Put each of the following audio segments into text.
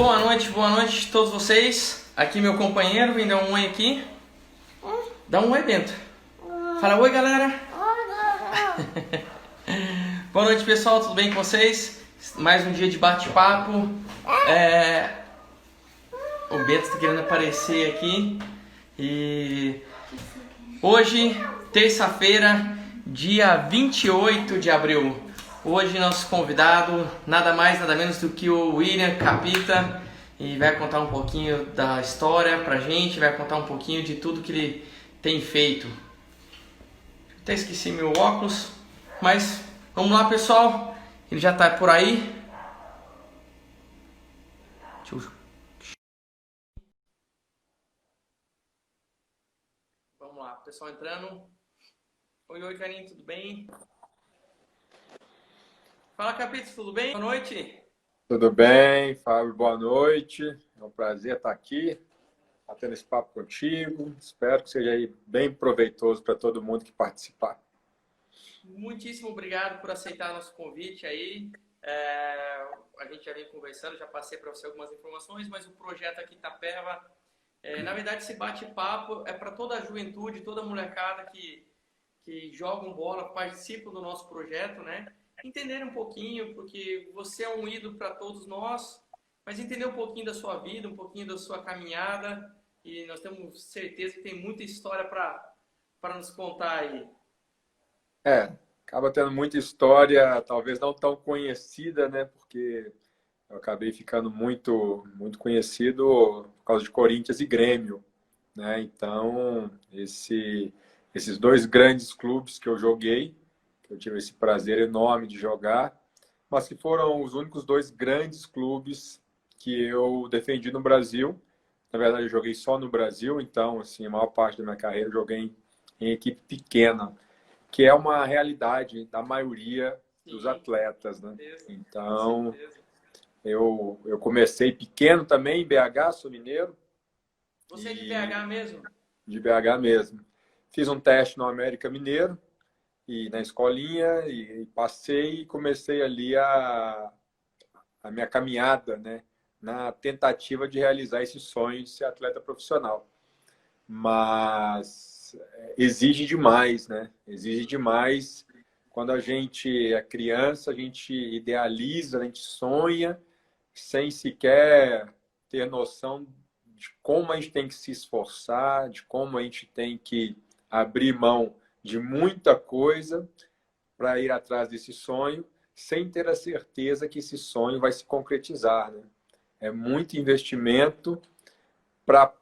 Boa noite a todos vocês. Aqui meu companheiro, vem dar um oi aqui. Dá um oi, Bento. Fala oi, galera. Boa noite, pessoal, tudo bem com vocês? Mais um dia de bate-papo. O Bento está querendo aparecer aqui. E hoje, terça-feira, dia 28 de abril. Hoje nosso convidado, nada mais, nada menos do que o William Capita, e vai contar um pouquinho da história pra gente, vai contar um pouquinho de tudo que ele tem feito. Até esqueci meu óculos, mas vamos lá, pessoal, ele já tá por aí. Vamos lá, pessoal entrando. Oi, carinho, tudo bem? Fala, Capita, tudo bem? Boa noite. Tudo bem, Fábio? Boa noite. É um prazer estar aqui, batendo esse papo contigo. Espero que seja aí bem proveitoso para todo mundo que participar. Muitíssimo obrigado por aceitar nosso convite aí. A gente já vem conversando, já passei para você algumas informações, mas o projeto aqui Itapeva, na verdade, esse bate-papo é para toda a juventude, toda a molecada que jogam bola, participam do nosso projeto, né? Entender um pouquinho, porque você é um ídolo para todos nós, mas entender um pouquinho da sua vida, um pouquinho da sua caminhada, e nós temos certeza que tem muita história para nos contar aí. Acaba tendo muita história, talvez não tão conhecida, né? Porque eu acabei ficando muito conhecido por causa de Corinthians e Grêmio, né? Então, esses dois grandes clubes que eu joguei, que eu tive esse prazer enorme de jogar, mas que foram os únicos dois grandes clubes que eu defendi no Brasil. Na verdade, eu joguei só no Brasil, então, assim, a maior parte da minha carreira eu joguei em equipe pequena, que é uma realidade da maioria dos atletas, né? Então, eu comecei pequeno também, em BH, sou mineiro. Você é de BH mesmo? De BH mesmo. Fiz um teste no América Mineiro, e na escolinha, e passei e comecei ali a minha caminhada, né, na tentativa de realizar esse sonho de ser atleta profissional. Mas exige demais, né? Exige demais. Quando a gente é criança, a gente idealiza, a gente sonha, sem sequer ter noção de como a gente tem que se esforçar, de como a gente tem que abrir mão de muita coisa para ir atrás desse sonho, sem ter a certeza que esse sonho vai se concretizar, né? É muito investimento para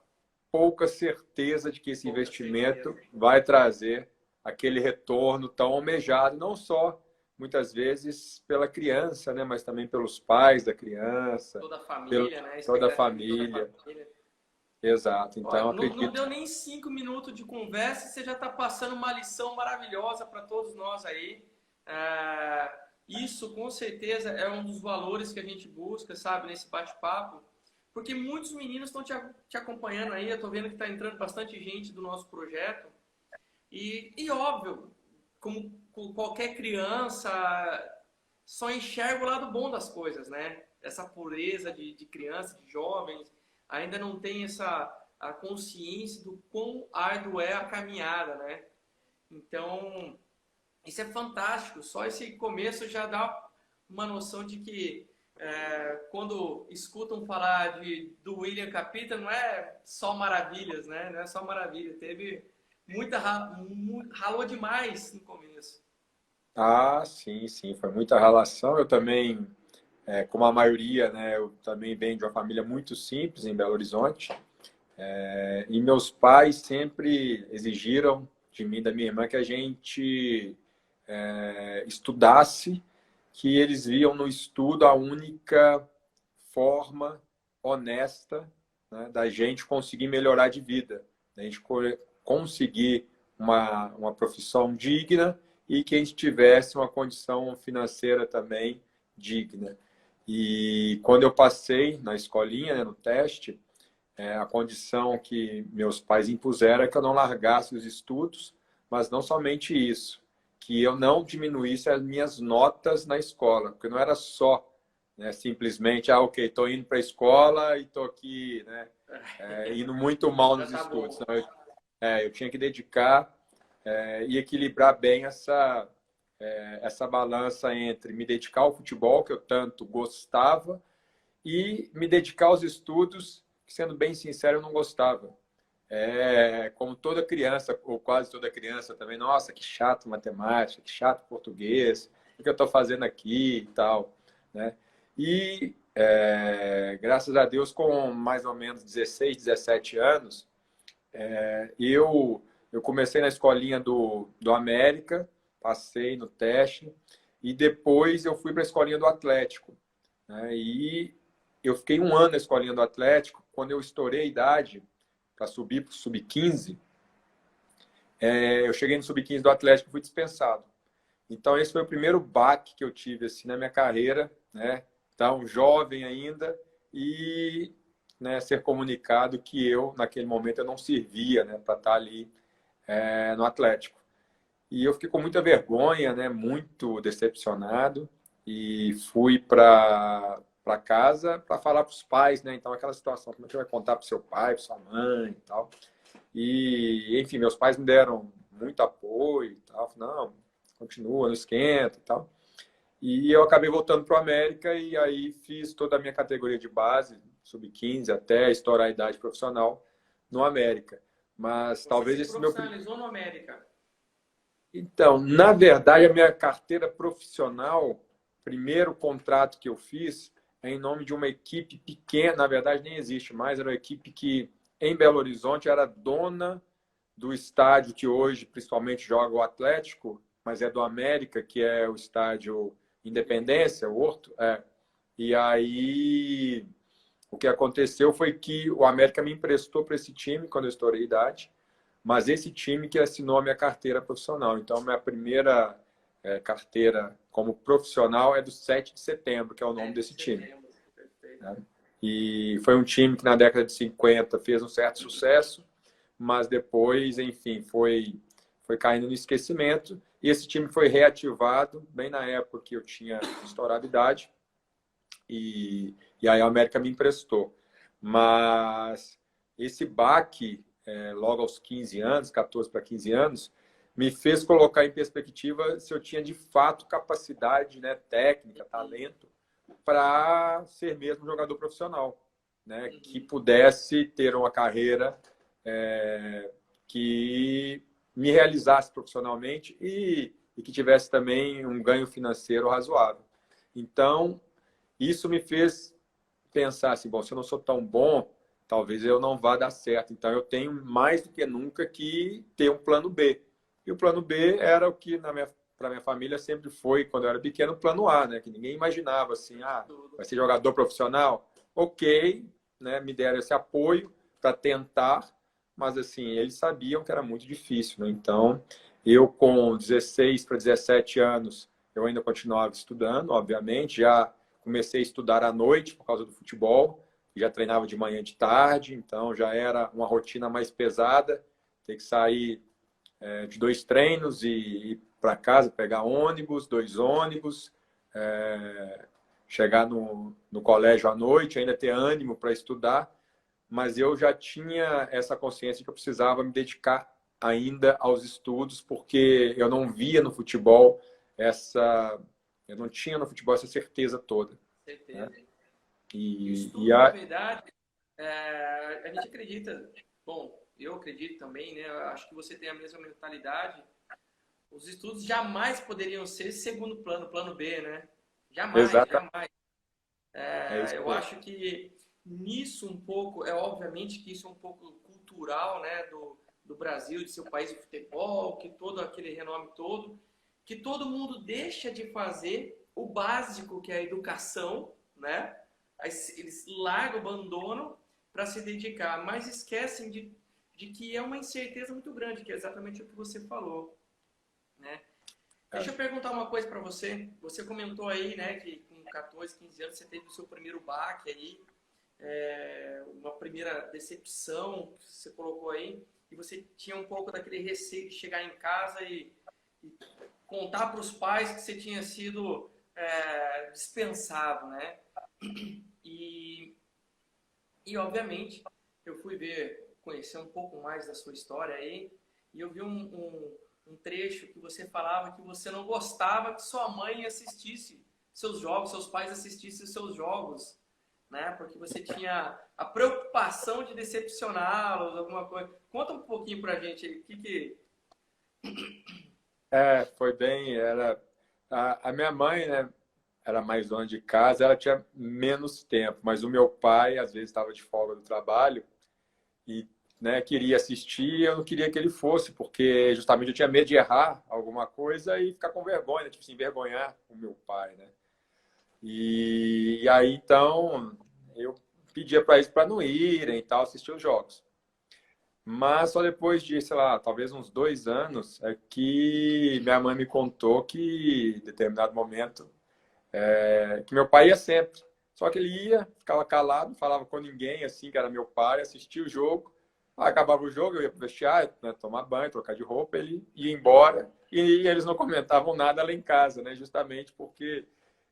pouca certeza de que esse investimento vai trazer aquele retorno tão almejado, não só, muitas vezes, pela criança, né? Mas também pelos pais da criança. Toda a família, né? Toda a família. Exato. Então, olha, acredito... não deu nem 5 minutos de conversa e você já está passando uma lição maravilhosa para todos nós aí. Isso, com certeza, é um dos valores que a gente busca, sabe, nesse bate-papo. Porque muitos meninos estão te acompanhando aí. Eu estou vendo que está entrando bastante gente do nosso projeto. E óbvio, como qualquer criança, só enxerga o lado bom das coisas, né? Essa pureza de criança, de jovens, ainda não tem a consciência do quão árduo é a caminhada, né? Então, isso é fantástico. Só esse começo já dá uma noção de que quando escutam falar do William Capita, não é só maravilhas, né? Não é só maravilha. Teve ralou demais no começo. Sim. Foi muita relação. Eu também... como a maioria, né, eu também venho de uma família muito simples em Belo Horizonte. E meus pais sempre exigiram de mim e da minha irmã que a gente estudasse, que eles viam no estudo a única forma honesta, né, da gente conseguir melhorar de vida, da gente conseguir uma profissão digna e que a gente tivesse uma condição financeira também digna. E quando eu passei na escolinha, né, no teste, a condição que meus pais impuseram é que eu não largasse os estudos, mas não somente isso, que eu não diminuísse as minhas notas na escola, porque não era só né? Simplesmente, ok, estou indo para a escola e estou aqui, né? Indo muito mal Já nos tá estudos. bom. Então, eu tinha que dedicar e equilibrar bem essa balança entre me dedicar ao futebol, que eu tanto gostava, e me dedicar aos estudos, que, sendo bem sincero, eu não gostava. Como toda criança, ou quase toda criança também, nossa, que chato matemática, que chato português, o que eu estou fazendo aqui e tal, né? E, graças a Deus, com mais ou menos 16, 17 anos, eu comecei na escolinha do América, passei no teste, e depois eu fui para a escolinha do Atlético, né? E eu fiquei um ano na escolinha do Atlético. Quando eu estourei a idade para subir para o sub-15, eu cheguei no sub-15 do Atlético e fui dispensado. Então, esse foi o primeiro baque que eu tive assim, na minha carreira, né? Então, jovem ainda, e, né, ser comunicado que eu, naquele momento, eu não servia, né, para estar ali no Atlético. E eu fiquei com muita vergonha, né, muito decepcionado, e fui para casa para falar para os pais, né? Então, aquela situação, como é que você vai contar para o seu pai, para sua mãe e tal. E, enfim, meus pais me deram muito apoio e tal. Não, continua, não esquenta e tal. E eu acabei voltando para o América e aí fiz toda a minha categoria de base, sub-15 até estourar a idade profissional no América. Mas Você talvez se esse meu... profissionalizou no América. Então, na verdade, a minha carteira profissional, primeiro contrato que eu fiz é em nome de uma equipe pequena, na verdade nem existe mais, era uma equipe que em Belo Horizonte era dona do estádio que hoje principalmente joga o Atlético, mas é do América, que é o estádio Independência, o Horto. E aí o que aconteceu foi que o América me emprestou para esse time quando eu estourei a idade, mas esse time que assinou a minha carteira profissional. Então, minha primeira carteira como profissional é do 7 de setembro, que é o nome 7 de desse time. setembro. Perfeito. Né? E foi um time que na década de 50 fez um certo sucesso, mas depois, enfim, foi caindo no esquecimento. E esse time foi reativado bem na época que eu tinha estourado a idade, e aí a América me emprestou. Mas esse baque, logo aos 15 anos, 14 para 15 anos, me fez colocar em perspectiva se eu tinha de fato capacidade, né, técnica, talento, para ser mesmo jogador profissional, né, que pudesse ter uma carreira que me realizasse profissionalmente e que tivesse também um ganho financeiro razoável. Então, isso me fez pensar assim, bom, se eu não sou tão bom, talvez eu não vá dar certo. Então, eu tenho mais do que nunca que ter um plano B. E o plano B era o que, para minha família, sempre foi, quando eu era pequeno, o plano A, né? Que ninguém imaginava assim, vai ser jogador profissional? Ok, né? Me deram esse apoio para tentar, mas assim, eles sabiam que era muito difícil, né? Então, eu com 16 para 17 anos, eu ainda continuava estudando, obviamente, já comecei a estudar à noite por causa do futebol, já treinava de manhã e de tarde, então já era uma rotina mais pesada, ter que sair de 2 treinos e ir para casa, pegar ônibus, 2 ônibus, chegar no colégio à noite, ainda ter ânimo para estudar, mas eu já tinha essa consciência que eu precisava me dedicar ainda aos estudos, porque eu não via no futebol eu não tinha no futebol essa certeza toda. Né? Certeza. E o E, e estudo, na a... verdade, a gente acredita, bom, eu acredito também, né? Eu acho que você tem a mesma mentalidade. Os estudos jamais poderiam ser segundo plano, plano B, né? Jamais, Exatamente, jamais. é isso Eu mesmo. acho que nisso um pouco, obviamente que isso é um pouco cultural, né, do Brasil, de ser o país de futebol, que todo aquele renome todo, que todo mundo deixa de fazer o básico, que é a educação, né? Aí eles largam, abandonam para se dedicar, mas esquecem de que é uma incerteza muito grande, que é exatamente o que você falou, né? Deixa eu perguntar uma coisa para você. Você comentou aí, né, que com 14, 15 anos você teve o seu primeiro baque aí, uma primeira decepção que você colocou aí, e você tinha um pouco daquele receio de chegar em casa e contar para os pais que você tinha sido dispensável, né? E, obviamente, eu fui conhecer um pouco mais da sua história aí, e eu vi um trecho que você falava que você não gostava que sua mãe assistisse seus jogos, seus pais assistissem seus jogos, né? Porque você tinha a preocupação de decepcioná-los, alguma coisa. Conta um pouquinho pra gente aí, Foi bem, a minha mãe, né, era mais dona de casa, ela tinha menos tempo, mas o meu pai, às vezes, estava de folga do trabalho e, né, queria assistir, eu não queria que ele fosse, porque justamente eu tinha medo de errar alguma coisa e ficar com vergonha, tipo assim, envergonhar o meu pai, né? E aí, então, eu pedia para eles para não irem e tal, assistir os jogos. Mas só depois de, sei lá, talvez uns 2 anos, é que minha mãe me contou que, em determinado momento, que meu pai ia sempre. Só que ele ia, ficava calado, não falava com ninguém, assim, que era meu pai, assistia o jogo. Aí acabava o jogo, eu ia pro vestiário, né, tomar banho, trocar de roupa, ele ia embora. E eles não comentavam nada lá em casa, né? Justamente porque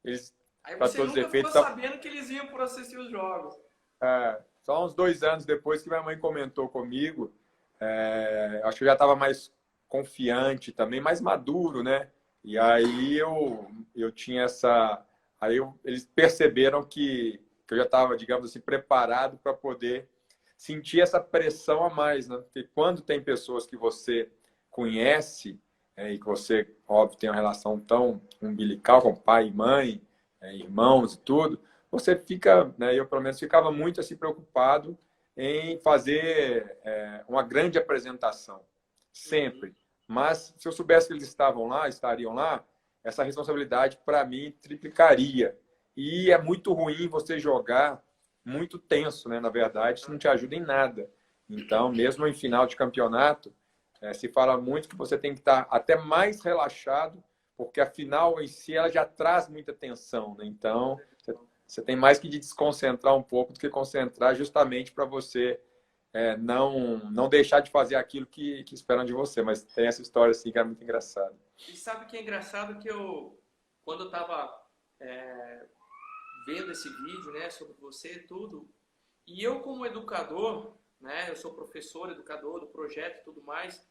eles, Aí para você todos os nunca ficou efeitos, sabendo que eles iam por assistir os jogos. só uns 2 anos depois que minha mãe comentou comigo, acho que eu já estava mais confiante também, mais maduro, né? E aí eu tinha essa. Eles perceberam que eu já estava, digamos assim, preparado para poder sentir essa pressão a mais, né? Porque quando tem pessoas que você conhece, e que você, óbvio, tem uma relação tão umbilical com pai e mãe, irmãos e tudo, você fica, né? Eu pelo menos ficava muito assim preocupado em fazer uma grande apresentação, Uhum. sempre. Mas se eu soubesse que eles estavam lá, estariam lá, essa responsabilidade para mim triplicaria. E é muito ruim você jogar muito tenso, né? Na verdade, isso não te ajuda em nada. Então, mesmo em final de campeonato, se fala muito que você tem que estar até mais relaxado, porque a final em si ela já traz muita tensão, né? Então, você tem mais que desconcentrar um pouco do que concentrar justamente para você não deixar de fazer aquilo que esperam de você. Mas tem essa história assim que é muito engraçada. E sabe o que é engraçado? Quando eu estava vendo esse vídeo, né, sobre você e tudo, e eu como educador, né, eu sou professor, educador do projeto e tudo mais,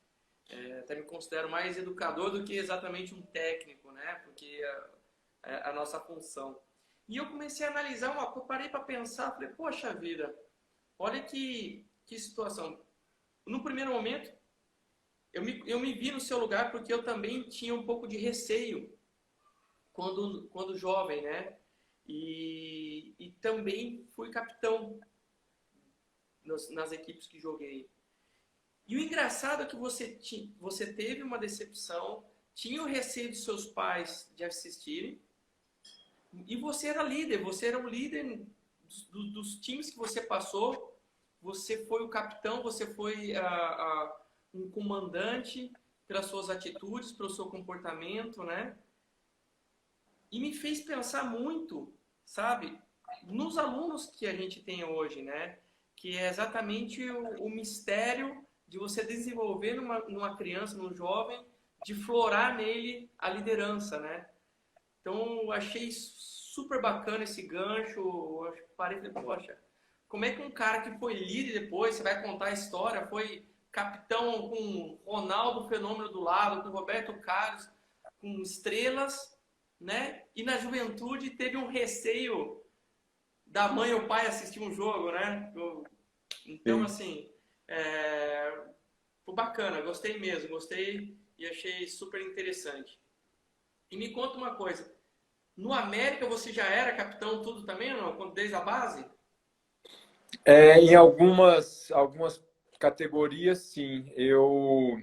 até me considero mais educador do que exatamente um técnico, né, porque é a nossa função. E eu comecei a analisar, eu parei para pensar, falei, poxa vida, olha que situação. No primeiro momento, eu me vi no seu lugar porque eu também tinha um pouco de receio quando jovem, né? E também fui capitão nas equipes que joguei. E o engraçado é que você teve uma decepção, tinha o receio dos seus pais de assistirem, e você era líder, você era o líder dos times que você passou, você foi o capitão, você foi um comandante pelas suas atitudes, pelo seu comportamento, né? E me fez pensar muito, sabe, nos alunos que a gente tem hoje, né? Que é exatamente o mistério de você desenvolver numa criança, num jovem, de florar nele a liderança, né? Então, eu achei super bacana esse gancho. Eu parei e falei, poxa, como é que um cara que foi líder depois, você vai contar a história, foi capitão com Ronaldo Fenômeno do lado, com Roberto Carlos, com estrelas, né? E na juventude teve um receio da mãe ou pai assistir um jogo, né? Então, Sim. assim, foi bacana, gostei mesmo, gostei e achei super interessante. E me conta uma coisa, no América você já era capitão tudo também, ou não? Desde a base? Em algumas categorias, sim. Eu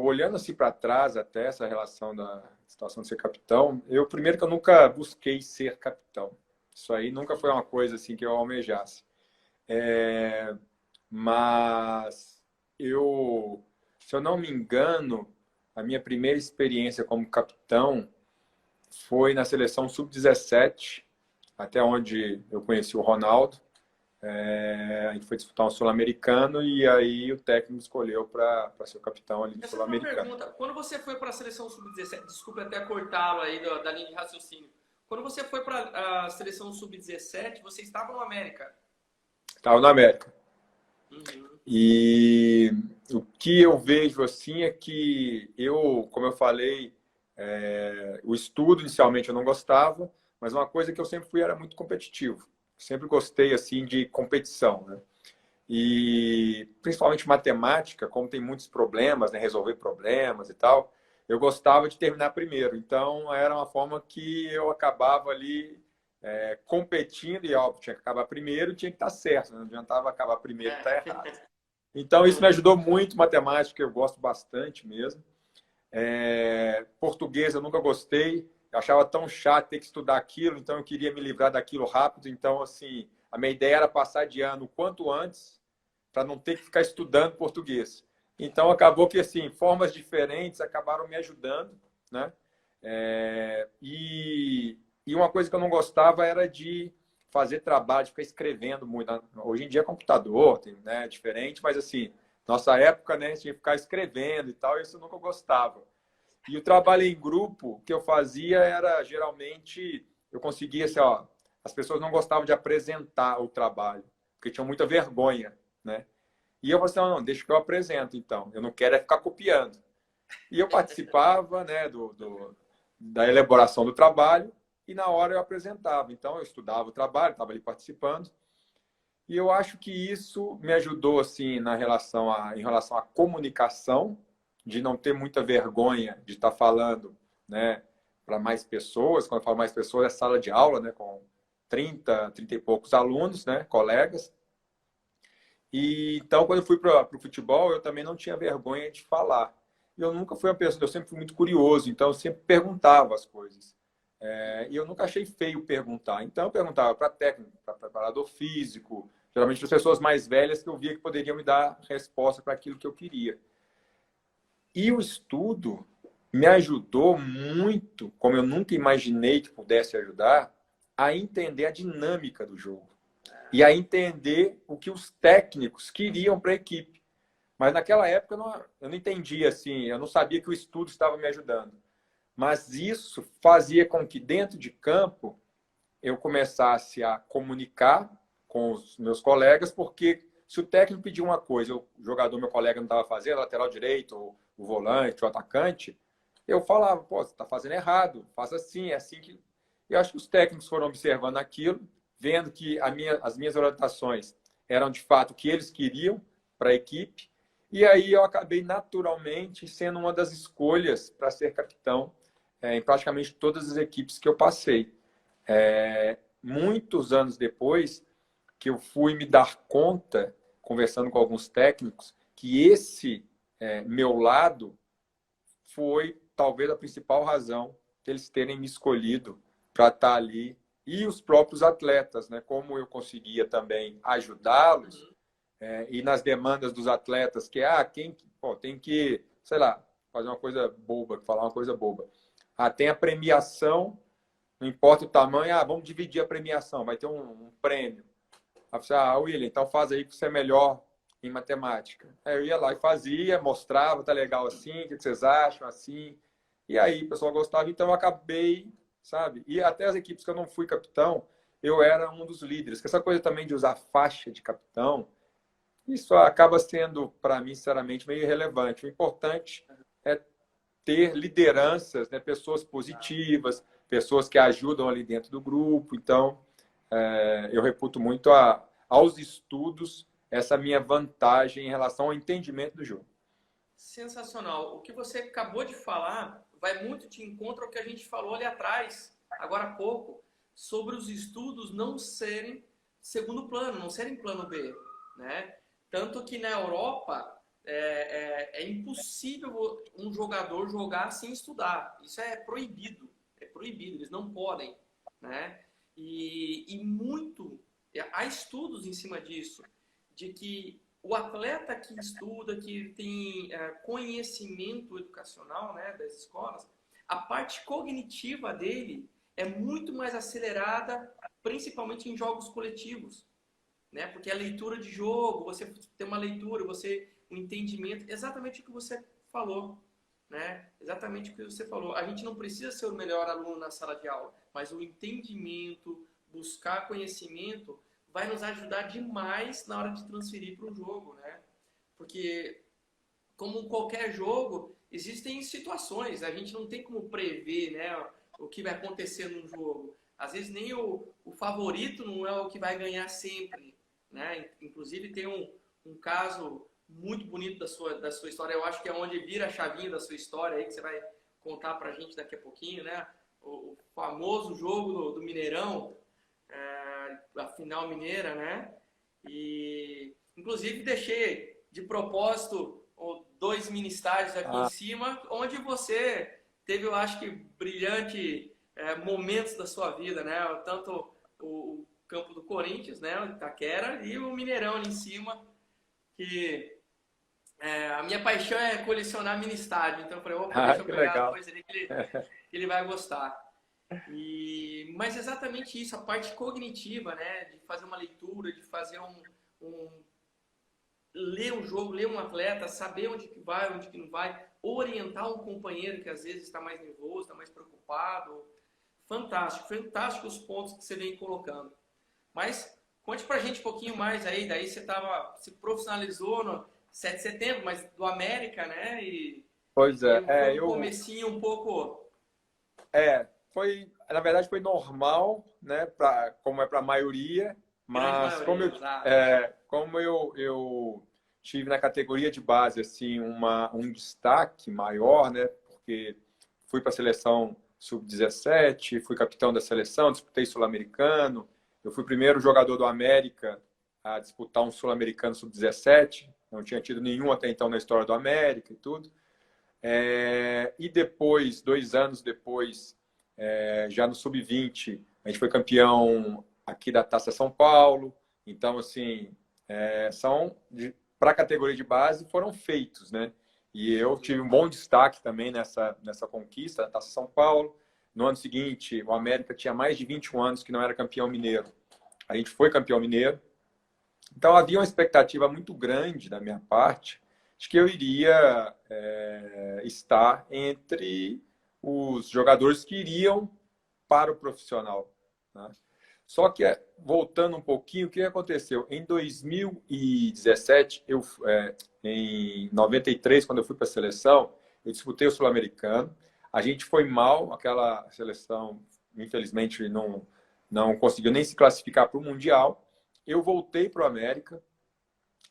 olhando assim para trás até essa relação da situação de ser capitão, primeiro que eu nunca busquei ser capitão. Isso aí nunca foi uma coisa assim que eu almejasse. Mas se eu não me engano, a minha primeira experiência como capitão foi na seleção sub-17, até onde eu conheci o Ronaldo. A gente foi disputar um Sul-Americano e aí o técnico escolheu para ser o capitão ali do Essa é uma Sul-Americano. pergunta. Quando você foi para a seleção sub-17, desculpe até cortá-lo aí da linha de raciocínio. Quando você foi para a seleção sub-17, você estava no América? Estava no América. Uhum. E o que eu vejo assim é que como eu falei, o estudo inicialmente eu não gostava, mas uma coisa que eu sempre fui era muito competitivo. Sempre gostei assim de competição, né? E principalmente matemática, como tem muitos problemas, né, resolver problemas e tal, eu gostava de terminar primeiro. Então era uma forma que eu acabava ali competindo e óbvio, tinha que acabar primeiro, tinha que estar certo, né? Não adiantava acabar primeiro e estar errado. Então isso me ajudou muito, matemática eu gosto bastante mesmo. Português eu nunca gostei, eu achava tão chato ter que estudar aquilo, então eu queria me livrar daquilo rápido. Então, assim, a minha ideia era passar de ano o quanto antes, para não ter que ficar estudando português. Então, acabou que, assim, formas diferentes acabaram me ajudando, né? E uma coisa que eu não gostava era de fazer trabalho, de ficar escrevendo muito. Hoje em dia é computador, tem, né, é diferente, mas assim, nossa época, né, tinha que ficar escrevendo e tal, e isso eu nunca gostava. E o trabalho em grupo que eu fazia era geralmente, eu conseguia, assim, ó, as pessoas não gostavam de apresentar o trabalho, porque tinham muita vergonha, né? E eu falei assim, não, deixa que eu apresento, então. Eu não quero é ficar copiando. E eu participava, né, da elaboração do trabalho e na hora eu apresentava. Então eu estudava o trabalho, estava ali participando. E eu acho que isso me ajudou assim em relação à comunicação, de não ter muita vergonha de estar falando, né, para mais pessoas. Quando eu falo mais pessoas, é sala de aula, né, com 30 e poucos alunos, né, colegas. E então, quando eu fui para o futebol, eu também não tinha vergonha de falar. E eu nunca fui uma pessoa, eu sempre fui muito curioso, então eu sempre perguntava as coisas. E eu nunca achei feio perguntar. Então, eu perguntava para técnico, para preparador físico, geralmente as pessoas mais velhas que eu via que poderiam me dar resposta para aquilo que eu queria. E o estudo me ajudou muito, como eu nunca imaginei que pudesse ajudar, a entender a dinâmica do jogo e a entender o que os técnicos queriam para a equipe. Mas naquela época eu não entendia assim, eu não sabia que o estudo estava me ajudando. Mas isso fazia com que dentro de campo eu começasse a comunicar com os meus colegas, porque se o técnico pedir uma coisa, o jogador, meu colega, não estava fazendo, lateral direito, o volante, o atacante, eu falava, pô, você está fazendo errado, faz assim, é assim que... Eu acho que os técnicos foram observando aquilo, vendo que as minhas orientações eram de fato o que eles queriam para a equipe, e aí eu acabei naturalmente sendo uma das escolhas para ser capitão em praticamente todas as equipes que eu passei. Muitos anos depois que eu fui me dar conta, conversando com alguns técnicos, que esse meu lado foi talvez a principal razão de eles terem me escolhido para estar ali. E os próprios atletas, né? Como eu conseguia também ajudá-los e nas demandas dos atletas, que tem que, sei lá, fazer uma coisa boba, falar uma coisa boba. Tem a premiação, não importa o tamanho, vamos dividir a premiação, vai ter um prêmio. Aí você, William, então faz aí que você é melhor em matemática. Aí eu ia lá e fazia, mostrava, tá legal assim, o que vocês acham assim. E aí o pessoal gostava, então eu acabei, sabe? E até as equipes que eu não fui capitão, eu era um dos líderes. Essa coisa também de usar faixa de capitão, isso acaba sendo, para mim, sinceramente, meio irrelevante. O importante é ter lideranças, né? Pessoas positivas, pessoas que ajudam ali dentro do grupo. Então, eu reputo muito aos estudos essa minha vantagem em relação ao entendimento do jogo. Sensacional. O que você acabou de falar vai muito de encontro ao que a gente falou ali atrás, agora há pouco, sobre os estudos não serem segundo plano, não serem plano B, né? Tanto que na Europa é impossível um jogador jogar sem estudar. Isso é proibido, eles não podem, né? E muito, há estudos em cima disso, de que o atleta que estuda, que tem conhecimento educacional, né, das escolas, a parte cognitiva dele é muito mais acelerada, principalmente em jogos coletivos. né? Porque a leitura de jogo, você tem uma leitura, você um entendimento, exatamente o que você falou, né? Exatamente o que você falou. A gente não precisa ser o melhor aluno na sala de aula, mas o entendimento, buscar conhecimento, vai nos ajudar demais na hora de transferir para o jogo, né? Porque, como qualquer jogo, existem situações, a gente não tem como prever, né, o que vai acontecer no jogo. Às vezes nem o favorito não é o que vai ganhar sempre, né? Inclusive tem um caso muito bonito da sua história, eu acho que é onde vira a chavinha da sua história aí, que você vai contar pra gente daqui a pouquinho, né? O famoso jogo do Mineirão, a final mineira, né? E, inclusive, deixei de propósito dois mini estádios aqui em Ah, cima, onde você teve, eu acho que, brilhante momentos da sua vida, né? Tanto o campo do Corinthians, né? O Itaquera, e o Mineirão ali em cima, que a minha paixão é colecionar mini estádio. Então eu falei, opa, deixa eu que pegar legal. coisa ali que ele vai gostar. Mas exatamente isso, a parte cognitiva, né? De fazer uma leitura, de fazer ler um jogo, ler um atleta, saber onde que vai, onde que não vai, orientar um companheiro que às vezes está mais nervoso, está mais preocupado. Fantástico, fantástico os pontos que você vem colocando. Mas conte pra gente um pouquinho mais aí, daí você se profissionalizou no 7 de setembro, mas do América, né? Pois E é, foi um comecinho um pouco na verdade foi normal, né, como é para a maioria, grande mas maioria, exato. como eu tive na categoria de base assim um destaque maior, né, porque fui para a seleção sub-17, fui capitão da seleção, disputei sul-americano, eu fui o primeiro jogador do América a disputar um sul-americano sub-17, não tinha tido nenhum até então na história do América e tudo. E depois, 2 anos depois, já no sub-20, a gente foi campeão aqui da Taça São Paulo. Então, assim, para a categoria de base foram feitos, né? E eu tive um bom destaque também nessa conquista da Taça São Paulo. No ano seguinte, o América tinha mais de 21 anos que não era campeão mineiro. A gente foi campeão mineiro. Então, havia uma expectativa muito grande da minha parte de que eu iria estar entre os jogadores que iriam para o profissional, né? Só que, voltando um pouquinho, o que aconteceu? Em 2017, em 93, quando eu fui para a seleção, eu disputei o Sul-Americano. A gente foi mal, aquela seleção, infelizmente, não conseguiu nem se classificar para o Mundial. Eu voltei para o América,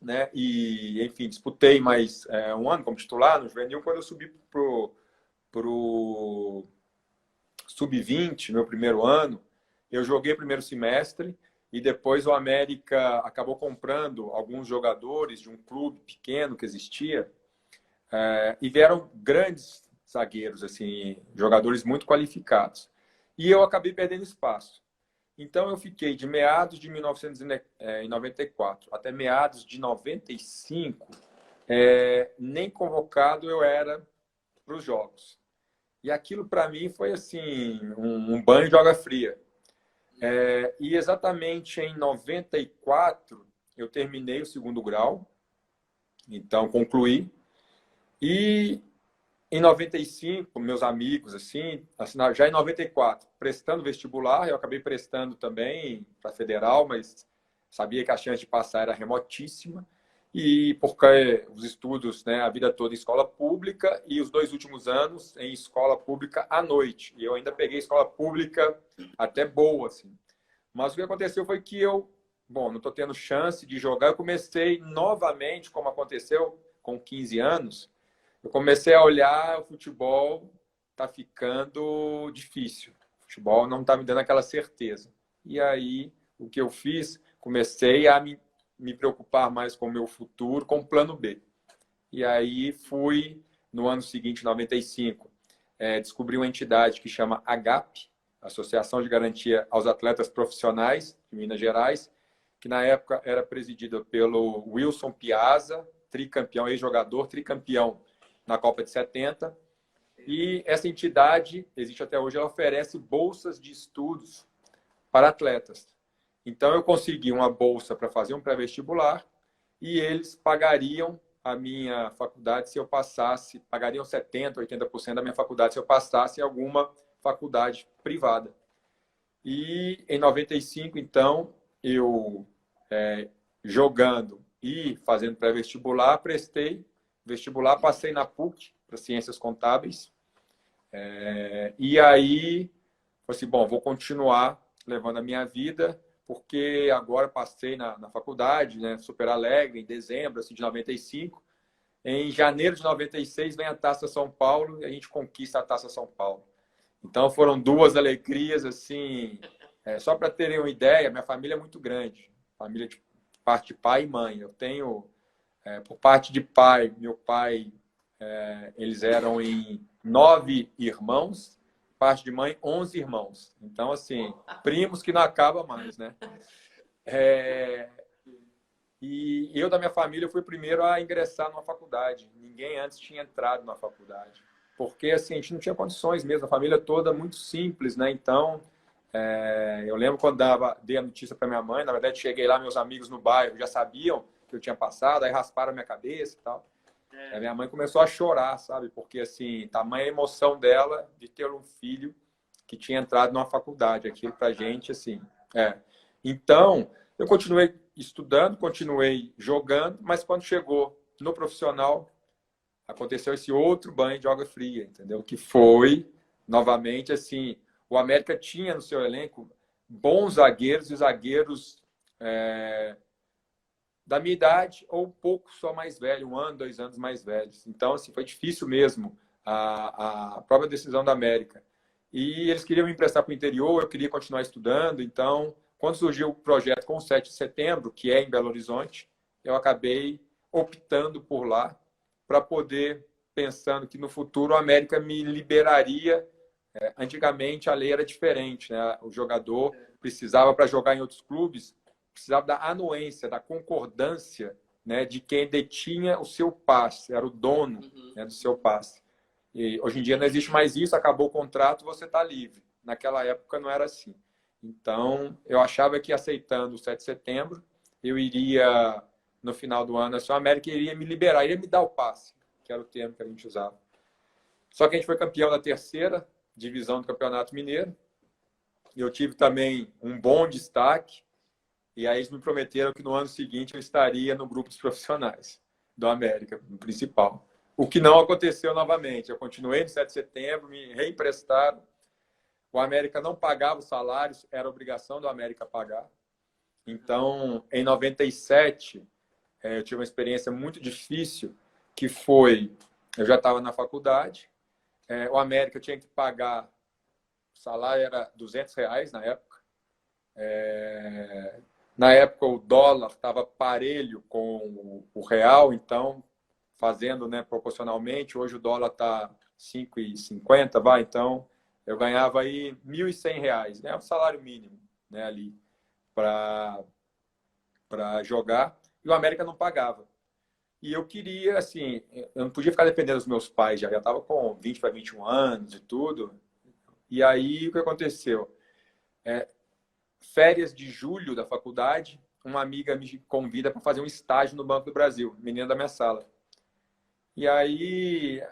né? E, enfim, disputei mais um ano como titular no juvenil. Quando eu subi pro sub-20, meu primeiro ano, eu joguei o primeiro semestre e depois o América acabou comprando alguns jogadores de um clube pequeno que existia, e vieram grandes zagueiros, assim, jogadores muito qualificados. E eu acabei perdendo espaço. Então, eu fiquei de meados de 1994 até meados de 95, nem convocado eu era para os jogos. E aquilo, para mim, foi assim um banho de água fria. E exatamente em 94, eu terminei o segundo grau, então concluí. E em 95, meus amigos, assim, já em 94, prestando vestibular, eu acabei prestando também para federal, mas sabia que a chance de passar era remotíssima. E porque os estudos, né, a vida toda em escola pública e os 2 últimos anos em escola pública à noite. E eu ainda peguei escola pública até boa, assim. Mas o que aconteceu foi que não estou tendo chance de jogar. Eu comecei novamente, como aconteceu com 15 anos, eu comecei a olhar o futebol, tá ficando difícil. O futebol não está me dando aquela certeza. E aí, o que eu fiz? Comecei a me preocupar mais com o meu futuro, com o plano B. E aí fui, no ano seguinte, 95, descobri uma entidade que chama AGAP, Associação de Garantia aos Atletas Profissionais de Minas Gerais, que na época era presidida pelo Wilson Piazza, tricampeão, ex-jogador, tricampeão na Copa de 70. E essa entidade, existe até hoje, ela oferece bolsas de estudos para atletas. Então, eu consegui uma bolsa para fazer um pré-vestibular e eles pagariam a minha faculdade se eu passasse, pagariam 70%, 80% da minha faculdade se eu passasse em alguma faculdade privada. E em 95, então, eu jogando e fazendo pré-vestibular, prestei vestibular, passei na PUC para Ciências Contábeis. E aí, falei assim, bom, vou continuar levando a minha vida, porque agora passei na faculdade, né, super alegre, em dezembro assim, de 95. Em janeiro de 96 vem a Taça São Paulo e a gente conquista a Taça São Paulo. Então foram duas alegrias, assim, só para terem uma ideia, minha família é muito grande, família de parte de pai e mãe. Eu tenho, por parte de pai, meu pai, eles eram em 9 irmãos, parte de mãe, 11 irmãos. Então, assim, primos que não acaba mais, né? E eu, da minha família, fui o primeiro a ingressar numa faculdade. Ninguém antes tinha entrado na faculdade. Porque, assim, a gente não tinha condições mesmo. A família toda muito simples, né? Então, eu lembro quando dei a notícia para minha mãe. Na verdade, cheguei lá, meus amigos no bairro já sabiam que eu tinha passado. Aí rasparam a minha cabeça e tal. A minha mãe começou a chorar, sabe? Porque, assim, tamanha emoção dela de ter um filho que tinha entrado numa faculdade. Aquilo pra gente, assim. Então, eu continuei estudando, continuei jogando, mas quando chegou no profissional, aconteceu esse outro banho de água fria, entendeu? Que foi, novamente, assim, o América tinha no seu elenco bons zagueiros e zagueiros da minha idade ou um pouco só mais velho, 1 ano, 2 anos mais velhos. Então, assim, foi difícil mesmo a própria decisão da América. E eles queriam me emprestar para o interior, eu queria continuar estudando. Então, quando surgiu o projeto com o 7 de setembro, que é em Belo Horizonte, eu acabei optando por lá para poder, pensando que no futuro a América me liberaria. Antigamente a lei era diferente, né? O jogador precisava, para jogar em outros clubes, precisava da anuência, da concordância, né, de quem detinha o seu passe, era o dono, né, do seu passe. E hoje em dia não existe mais isso, acabou o contrato, você está livre. Naquela época não era assim. Então, eu achava que aceitando o 7 de setembro, eu iria, no final do ano, a América iria me liberar, iria me dar o passe, que era o termo que a gente usava. Só que a gente foi campeão da terceira divisão do Campeonato Mineiro. Eu tive também um bom destaque. E aí eles me prometeram que no ano seguinte eu estaria no grupo dos profissionais do América, no principal. O que não aconteceu novamente. Eu continuei no 7 de setembro, me reemprestaram. O América não pagava os salários, era obrigação do América pagar. Então, em 97, eu tive uma experiência muito difícil, que foi, eu já estava na faculdade, o América tinha que pagar, o salário era R$ 200 na época. Na época, o dólar estava parelho com o real, então, fazendo, né, proporcionalmente, hoje o dólar está 5,50, vai, então, eu ganhava aí R$ 1.100, né, o salário mínimo, né, ali, para jogar, e o América não pagava. E eu queria, assim, eu não podia ficar dependendo dos meus pais, já estava com 20 para 21 anos e tudo. E aí, o que aconteceu? Férias de julho da faculdade, uma amiga me convida para fazer um estágio no Banco do Brasil, menina da minha sala. E aí,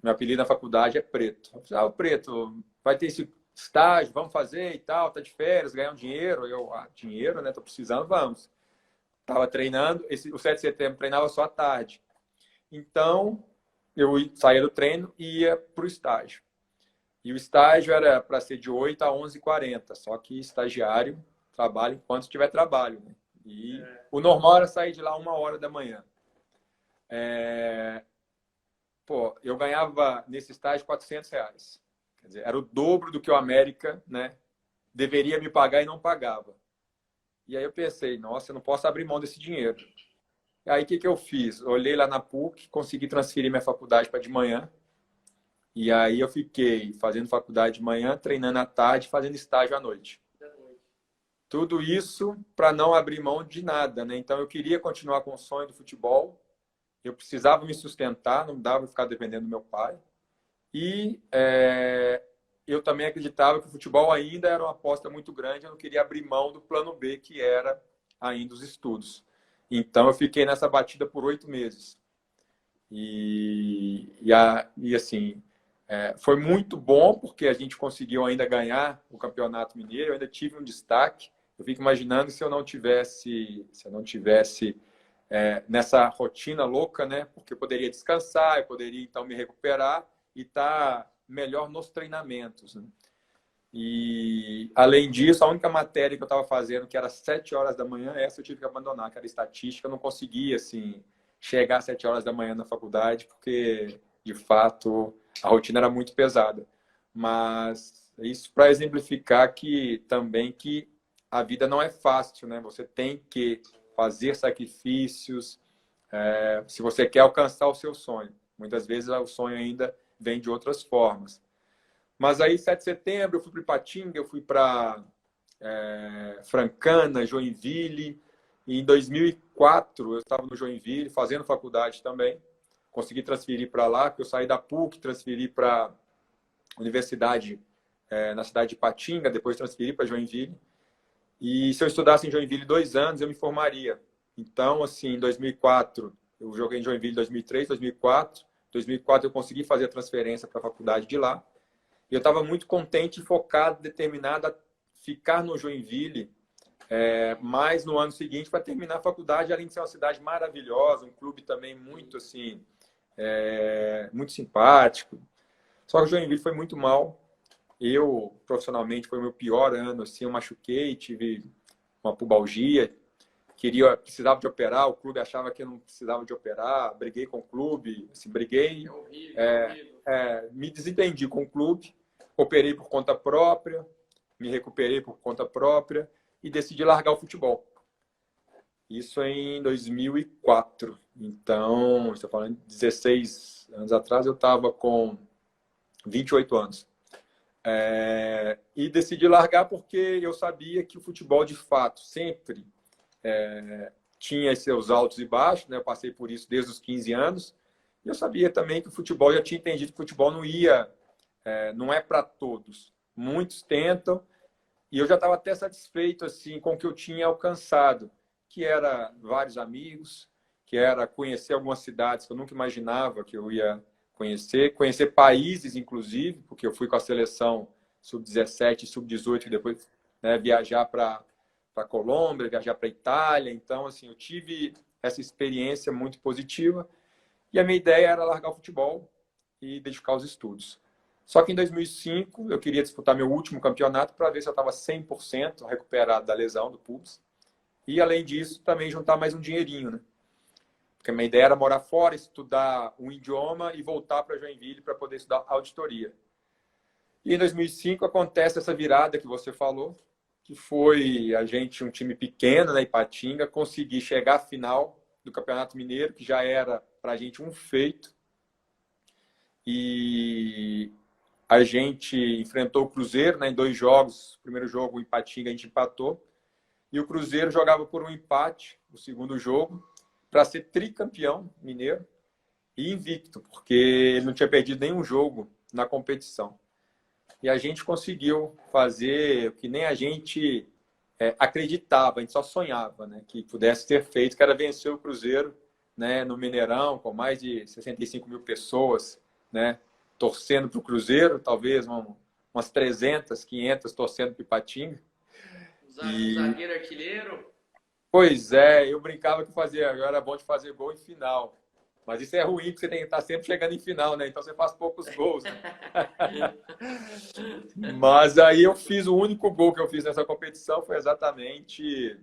meu apelido na faculdade é Preto. Eu falei, Preto, vai ter esse estágio, vamos fazer e tal, tá de férias, ganhar um dinheiro. Eu, dinheiro, né? Tô precisando, vamos. Tava treinando, o 7 de setembro treinava só à tarde. Então, eu saía do treino e ia para o estágio. E o estágio era para ser de 8 a 11h40, só que estagiário trabalha enquanto tiver trabalho, né? E o normal era sair de lá 1h da manhã. Eu ganhava nesse estágio R$ 400. Quer dizer, era o dobro do que o América, né, deveria me pagar e não pagava. E aí eu pensei, nossa, eu não posso abrir mão desse dinheiro. E aí o que eu fiz? Olhei lá na PUC, consegui transferir minha faculdade para de manhã. E aí eu fiquei fazendo faculdade de manhã, treinando à tarde, fazendo estágio à noite. Tudo isso para não abrir mão de nada, né? Então eu queria continuar com o sonho do futebol. Eu precisava me sustentar, não dava para ficar dependendo do meu pai. E eu também acreditava que o futebol ainda era uma aposta muito grande, eu não queria abrir mão do plano B, que era ainda os estudos. Então, eu fiquei nessa batida por 8 meses. E assim, foi muito bom, porque a gente conseguiu ainda ganhar o Campeonato Mineiro, eu ainda tive um destaque. Eu fico imaginando se eu não tivesse nessa rotina louca, né? Porque eu poderia descansar, eu poderia então me recuperar e estar melhor nos treinamentos, né? E, além disso, a única matéria que eu estava fazendo, que era às 7 horas da manhã, essa eu tive que abandonar, que era estatística. Eu não conseguia, assim, chegar às 7 horas da manhã na faculdade, porque, de fato, a rotina era muito pesada. Mas isso para exemplificar que também que a vida não é fácil, né? Você tem que fazer sacrifícios, se você quer alcançar o seu sonho. Muitas vezes o sonho ainda vem de outras formas. Mas aí, 7 de setembro, eu fui para Ipatinga, eu fui para Francana, Joinville. E em 2004, eu estava no Joinville, fazendo faculdade também. Consegui transferir para lá, porque eu saí da PUC, transferi para a universidade na cidade de Ipatinga, depois transferi para Joinville. E se eu estudasse em Joinville 2 anos, eu me formaria. Então, assim, em 2004, eu joguei em Joinville em 2003, 2004. Em 2004, eu consegui fazer a transferência para a faculdade de lá. E eu estava muito contente e focado, determinado a ficar no Joinville, mais no ano seguinte para terminar a faculdade, além de ser uma cidade maravilhosa, um clube também muito assim, muito simpático. Só que o Joinville foi muito mal. Eu, profissionalmente, foi o meu pior ano. Assim, eu machuquei, tive uma pubalgia, precisava de operar, o clube achava que eu não precisava de operar, briguei com o clube, assim, briguei, É horrível, é horrível. me desentendi com o clube, operei por conta própria, me recuperei por conta própria e decidi largar o futebol. Isso em 2004. Então, estou falando de 16 anos atrás, eu estava com 28 anos. E decidi largar porque eu sabia que o futebol, de fato, sempre tinha seus altos e baixos, né? Eu passei por isso desde os 15 anos. E eu sabia também que o futebol, já tinha entendido que o futebol não é para todos. Muitos tentam, e eu já estava até satisfeito assim com o que eu tinha alcançado, que era vários amigos, que era conhecer algumas cidades que eu nunca imaginava que eu ia conhecer países, inclusive, porque eu fui com a seleção sub-17 e sub-18, e depois, né, viajar para Colômbia, viajar para Itália. Então, assim, eu tive essa experiência muito positiva, e a minha ideia era largar o futebol e dedicar aos estudos. Só que em 2005 eu queria disputar meu último campeonato para ver se eu estava 100% recuperado da lesão do pubis. E, além disso, também juntar mais um dinheirinho, né? Porque a minha ideia era morar fora, estudar um idioma e voltar para Joinville para poder estudar auditoria. E em 2005 acontece essa virada que você falou, que foi a gente, um time pequeno, né, Ipatinga, conseguir chegar à final do Campeonato Mineiro, que já era para a gente um feito. E a gente enfrentou o Cruzeiro, né, em 2 jogos. O primeiro jogo, o Ipatinga, a gente empatou. E o Cruzeiro jogava por um empate, o segundo jogo, para ser tricampeão mineiro e invicto, porque ele não tinha perdido nenhum jogo na competição. E a gente conseguiu fazer o que nem a gente acreditava, a gente só sonhava, né, que pudesse ser feito, que era vencer o Cruzeiro, né, no Mineirão, com mais de 65 mil pessoas, né, torcendo para o Cruzeiro, talvez umas 300, 500 torcendo para o Ipatinga. O zagueiro artilheiro. Pois é, eu brincava que eu era bom de fazer gol em final. Mas isso é ruim, porque você tem que estar sempre chegando em final, né? Então você faz poucos gols, né? Mas aí eu fiz o único gol que eu fiz nessa competição, foi exatamente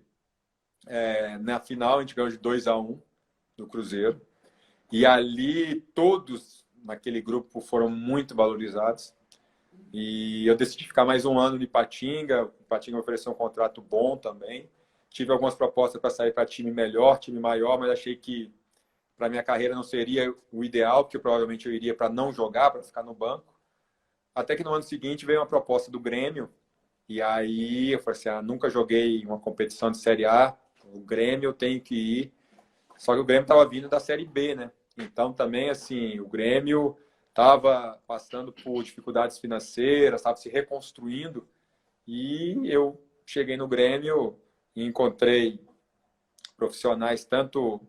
na final. A gente ganhou de 2-1 do Cruzeiro. E ali todos naquele grupo foram muito valorizados. E eu decidi ficar mais um ano no Ipatinga. O Ipatinga me ofereceu um contrato bom também. Tive algumas propostas para sair para time melhor, time maior, mas achei que para minha carreira não seria o ideal, porque provavelmente eu iria para não jogar, para ficar no banco. Até que no ano seguinte veio uma proposta do Grêmio, e aí eu falei assim, nunca joguei uma competição de Série A, o Grêmio eu tenho que ir. Só que o Grêmio estava vindo da Série B, né? Então também, assim, o Grêmio estava passando por dificuldades financeiras, estava se reconstruindo, e eu cheguei no Grêmio e encontrei profissionais tanto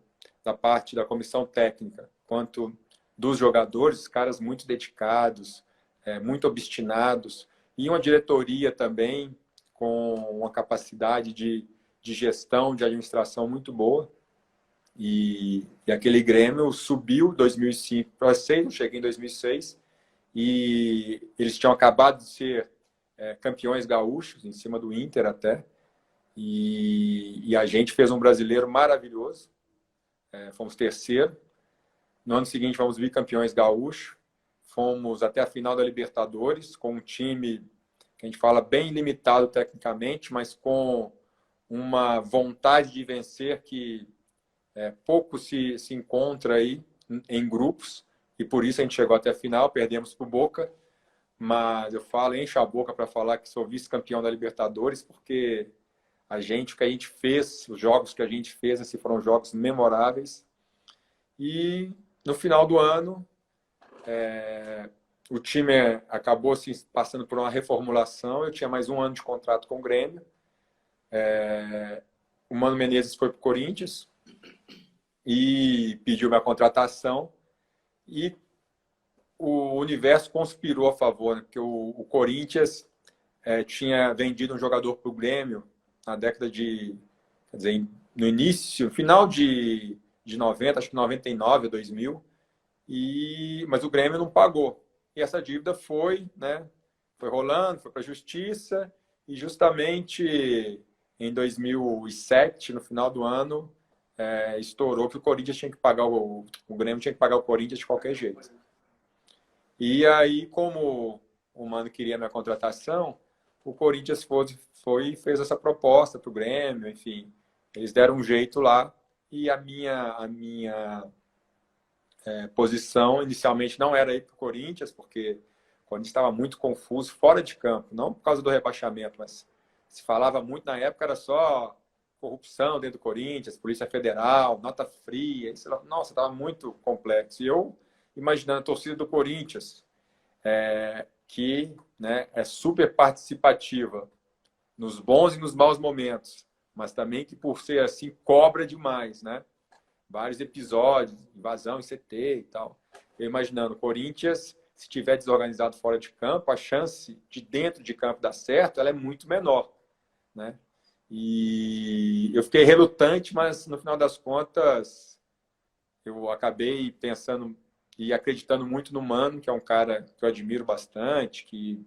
da parte da comissão técnica quanto dos jogadores, caras muito dedicados, muito obstinados, e uma diretoria também com uma capacidade de gestão, de administração muito boa. E aquele Grêmio subiu 2005 para 2006, eu cheguei em 2006, e eles tinham acabado de ser campeões gaúchos, em cima do Inter até, e a gente fez um brasileiro maravilhoso, fomos terceiro. No ano seguinte, fomos bicampeões gaúchos, fomos até a final da Libertadores, com um time que a gente fala bem limitado tecnicamente, mas com uma vontade de vencer que pouco se encontra aí em grupos, e por isso a gente chegou até a final, perdemos para o Boca, mas eu falo, encho a boca para falar que sou vice-campeão da Libertadores, porque o que a gente fez, os jogos que a gente fez, esses foram jogos memoráveis. E no final do ano, o time acabou assim, passando por uma reformulação. Eu tinha mais um ano de contrato com o Grêmio. O Mano Menezes foi para o Corinthians e pediu minha contratação. E o universo conspirou a favor, né? Porque o Corinthians tinha vendido um jogador para o Grêmio na década de... Quer dizer, no início, final de 90, acho que 99, 2000, mas o Grêmio não pagou. E essa dívida foi rolando, foi para a justiça, e justamente em 2007, no final do ano, estourou que o Corinthians tinha que pagar o Grêmio tinha que pagar o Corinthians de qualquer jeito. E aí, como o Mano queria minha contratação, o Corinthians foi e fez essa proposta para o Grêmio, enfim, eles deram um jeito lá, e a minha posição inicialmente não era ir para o Corinthians, porque o Corinthians estava muito confuso fora de campo, não por causa do rebaixamento, mas se falava muito na época, era só corrupção dentro do Corinthians, Polícia Federal, nota fria, nossa, estava muito complexo. E eu imaginando a torcida do Corinthians, que é super participativa nos bons e nos maus momentos, mas também que por ser assim cobra demais, né? Vários episódios, invasão em CT e tal. Eu imaginando, o Corinthians, se tiver desorganizado fora de campo, a chance de dentro de campo dar certo, ela é muito menor, né? E eu fiquei relutante, mas no final das contas eu acabei pensando e acreditando muito no Mano, que é um cara que eu admiro bastante, que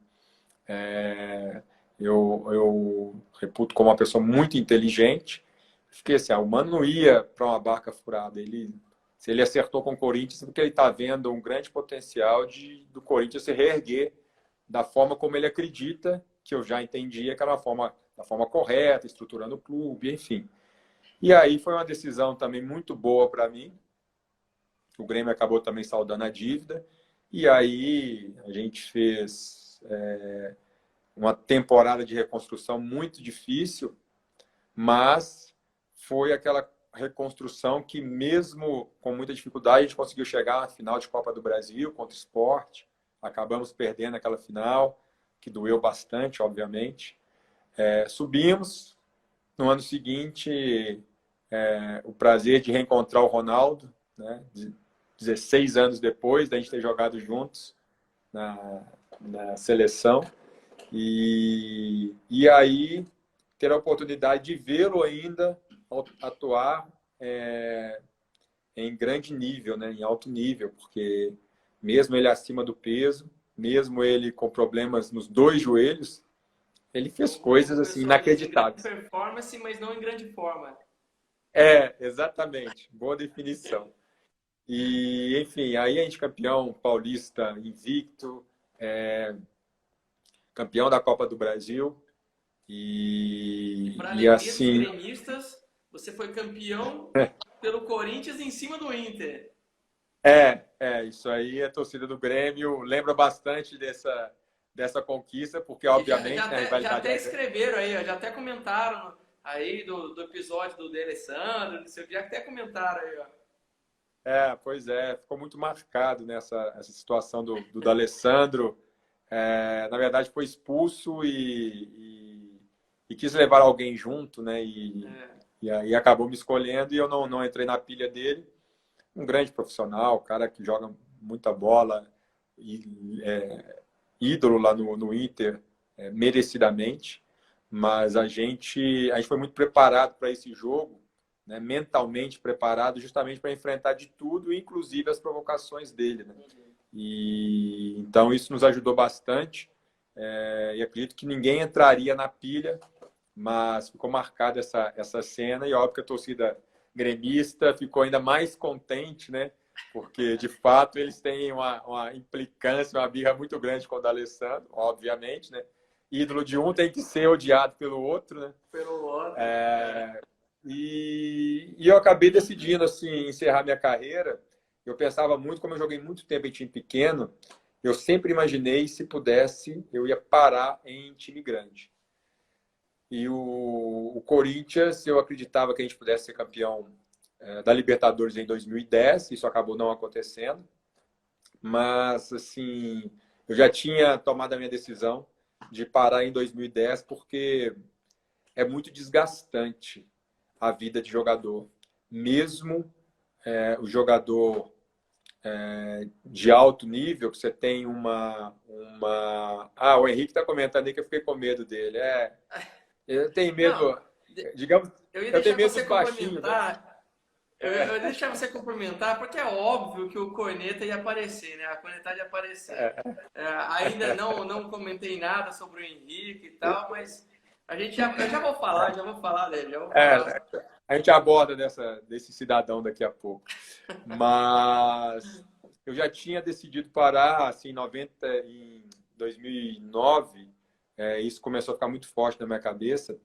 eu reputo como uma pessoa muito inteligente. Fiquei assim, o Mano não ia para uma barca furada. Se ele acertou com o Corinthians, porque ele está vendo um grande potencial do Corinthians se reerguer da forma como ele acredita, que eu já entendia que era da forma correta, estruturando o clube, enfim. E aí foi uma decisão também muito boa para mim. O Grêmio acabou também saldando a dívida. E aí a gente fez uma temporada de reconstrução muito difícil, mas foi aquela reconstrução que, mesmo com muita dificuldade, a gente conseguiu chegar na final de Copa do Brasil contra o Sport. Acabamos perdendo aquela final, que doeu bastante, obviamente. Subimos. No ano seguinte, o prazer de reencontrar o Ronaldo, né? 16 anos depois da gente ter jogado juntos na seleção. E aí ter a oportunidade de vê-lo ainda atuar em grande nível, né? Em alto nível, porque mesmo ele acima do peso, mesmo ele com problemas nos dois joelhos, ele fez coisas assim inacreditáveis. Em grande performance, mas não em grande forma. Exatamente. Boa definição. E, enfim, aí a gente campeão paulista invicto, campeão da Copa do Brasil. E para alegria assim... dos gremistas, você foi campeão pelo Corinthians em cima do Inter. Isso aí, a torcida do Grêmio lembra bastante dessa conquista, porque obviamente a rivalidade... Já até escreveram aí, já até comentaram aí do episódio do D'Alessandro, não sei o que, já até comentaram aí, ó. Pois é, ficou muito marcado nessa essa situação do D'Alessandro. Na verdade, foi expulso e quis levar alguém junto, né? E aí acabou me escolhendo e eu não entrei na pilha dele. Um grande profissional, cara que joga muita bola, ídolo lá no Inter, merecidamente. Mas a gente foi muito preparado para esse jogo, né? Mentalmente preparado justamente para enfrentar de tudo, inclusive as provocações dele, né? E então isso nos ajudou bastante. E acredito que ninguém entraria na pilha, mas ficou marcada essa cena e óbvio que a torcida gremista ficou ainda mais contente, né? Porque de fato eles têm uma implicância, uma birra muito grande com o D'Alessandro, obviamente, né? Ídolo de um tem que ser odiado pelo outro, né? Pelo outro. E eu acabei decidindo assim encerrar minha carreira. Eu pensava muito, como eu joguei muito tempo em time pequeno, eu sempre imaginei, se pudesse, eu ia parar em time grande. E o Corinthians, eu acreditava que a gente pudesse ser campeão da Libertadores em 2010, isso acabou não acontecendo. Mas, assim, eu já tinha tomado a minha decisão de parar em 2010 porque é muito desgastante a vida de jogador. Mesmo o jogador de alto nível, que você tem o Henrique está comentando aí que eu fiquei com medo dele. Eu tenho medo, Não, digamos, eu ia eu tenho deixar medo você dos baixinhos, né? complementar. Eu ia deixar você complementar, porque é óbvio que o corneta ia aparecer, né? A cornetada ia aparecer. Ainda não comentei nada sobre o Henrique e tal, mas eu já vou falar dele, já vou falar. A gente aborda desse cidadão daqui a pouco. Mas eu já tinha decidido parar assim, em 2009. Isso começou a ficar muito forte na minha cabeça,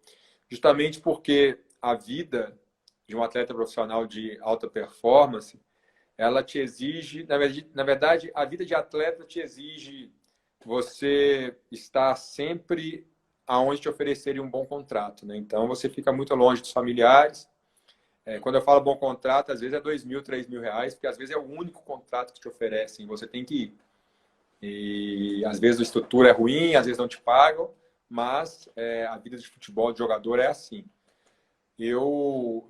justamente porque a vida de um atleta profissional de alta performance, ela te exige, na verdade, a vida de atleta te exige você estar sempre aonde te oferecerem um bom contrato, né? Então você fica muito longe dos familiares. Quando eu falo bom contrato, às vezes é 2.000, 3.000 reais, porque às vezes é o único contrato que te oferecem, você tem que ir. E às vezes a estrutura é ruim, às vezes não te pagam, mas a vida de futebol de jogador é assim.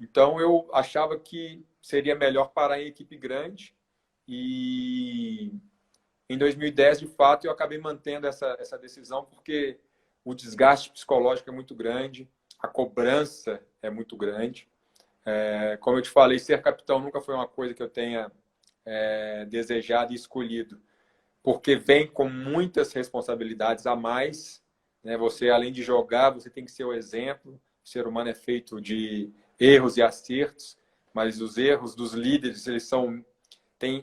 Então eu achava que seria melhor parar em equipe grande e em 2010, de fato, eu acabei mantendo essa decisão porque o desgaste psicológico é muito grande, a cobrança é muito grande. Como eu te falei, ser capitão nunca foi uma coisa que eu tenha desejado e escolhido, porque vem com muitas responsabilidades a mais, né? Você, além de jogar, você tem que ser o exemplo. O ser humano é feito de erros e acertos, mas os erros dos líderes, eles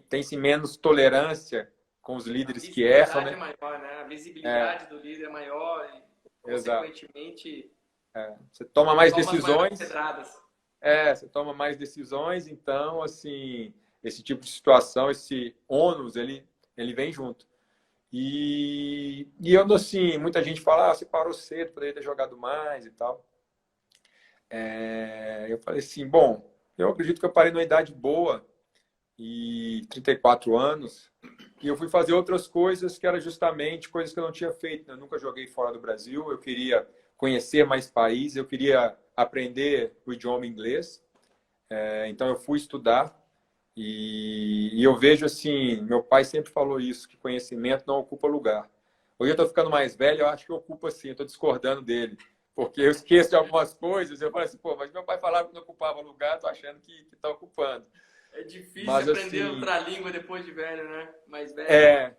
tem-se menos tolerância com os A líderes que erram, visibilidade é né? maior, né? A visibilidade do líder é maior e, Exato. consequentemente, Você toma mais toma as maiores decisões. pedradas. Você toma mais decisões, então, assim, esse tipo de situação, esse ônus, ele vem junto. E eu, assim, muita gente fala, você parou cedo, poderia ter jogado mais e tal. Eu falei assim, bom, eu acredito que eu parei numa idade boa, e 34 anos, e eu fui fazer outras coisas que eram justamente coisas que eu não tinha feito. Eu nunca joguei fora do Brasil, eu queria conhecer mais países, eu queria aprender o idioma inglês. Então eu fui estudar e eu vejo assim, meu pai sempre falou isso, que conhecimento não ocupa lugar. Hoje eu estou ficando mais velho, eu acho que ocupa sim, eu estou discordando dele, porque eu esqueço de algumas coisas, eu falo assim, pô, mas meu pai falava que não ocupava lugar, estou achando que está ocupando. É difícil Mas aprender assim, outra língua depois de velho, né? Mais velho.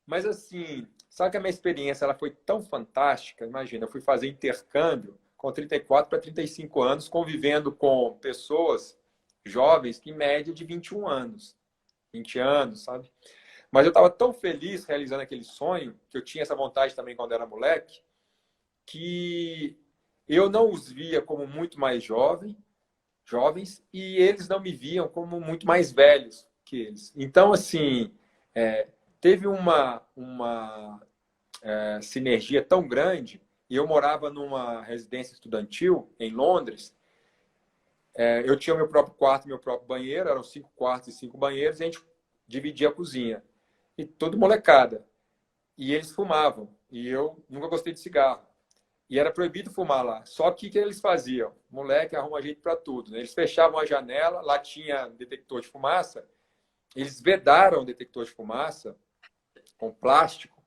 mas assim, sabe que a minha experiência ela foi tão fantástica, imagina, eu fui fazer intercâmbio com 34 para 35 anos, convivendo com pessoas jovens que em média de 21 anos, 20 anos, sabe? Mas eu estava tão feliz realizando aquele sonho, que eu tinha essa vontade também quando era moleque, que eu não os via como muito mais jovens, e eles não me viam como muito mais velhos que eles. Então, assim, teve uma sinergia tão grande, e eu morava numa residência estudantil em Londres, Eu tinha o meu próprio quarto, meu próprio banheiro, eram 5 quartos e 5 banheiros, e a gente dividia a cozinha. E todo molecada. E eles fumavam. E eu nunca gostei de cigarro. E era proibido fumar lá. Só que o que eles faziam? Moleque arruma jeito para tudo, né? Eles fechavam a janela, lá tinha detector de fumaça, eles vedaram o detector de fumaça com plástico,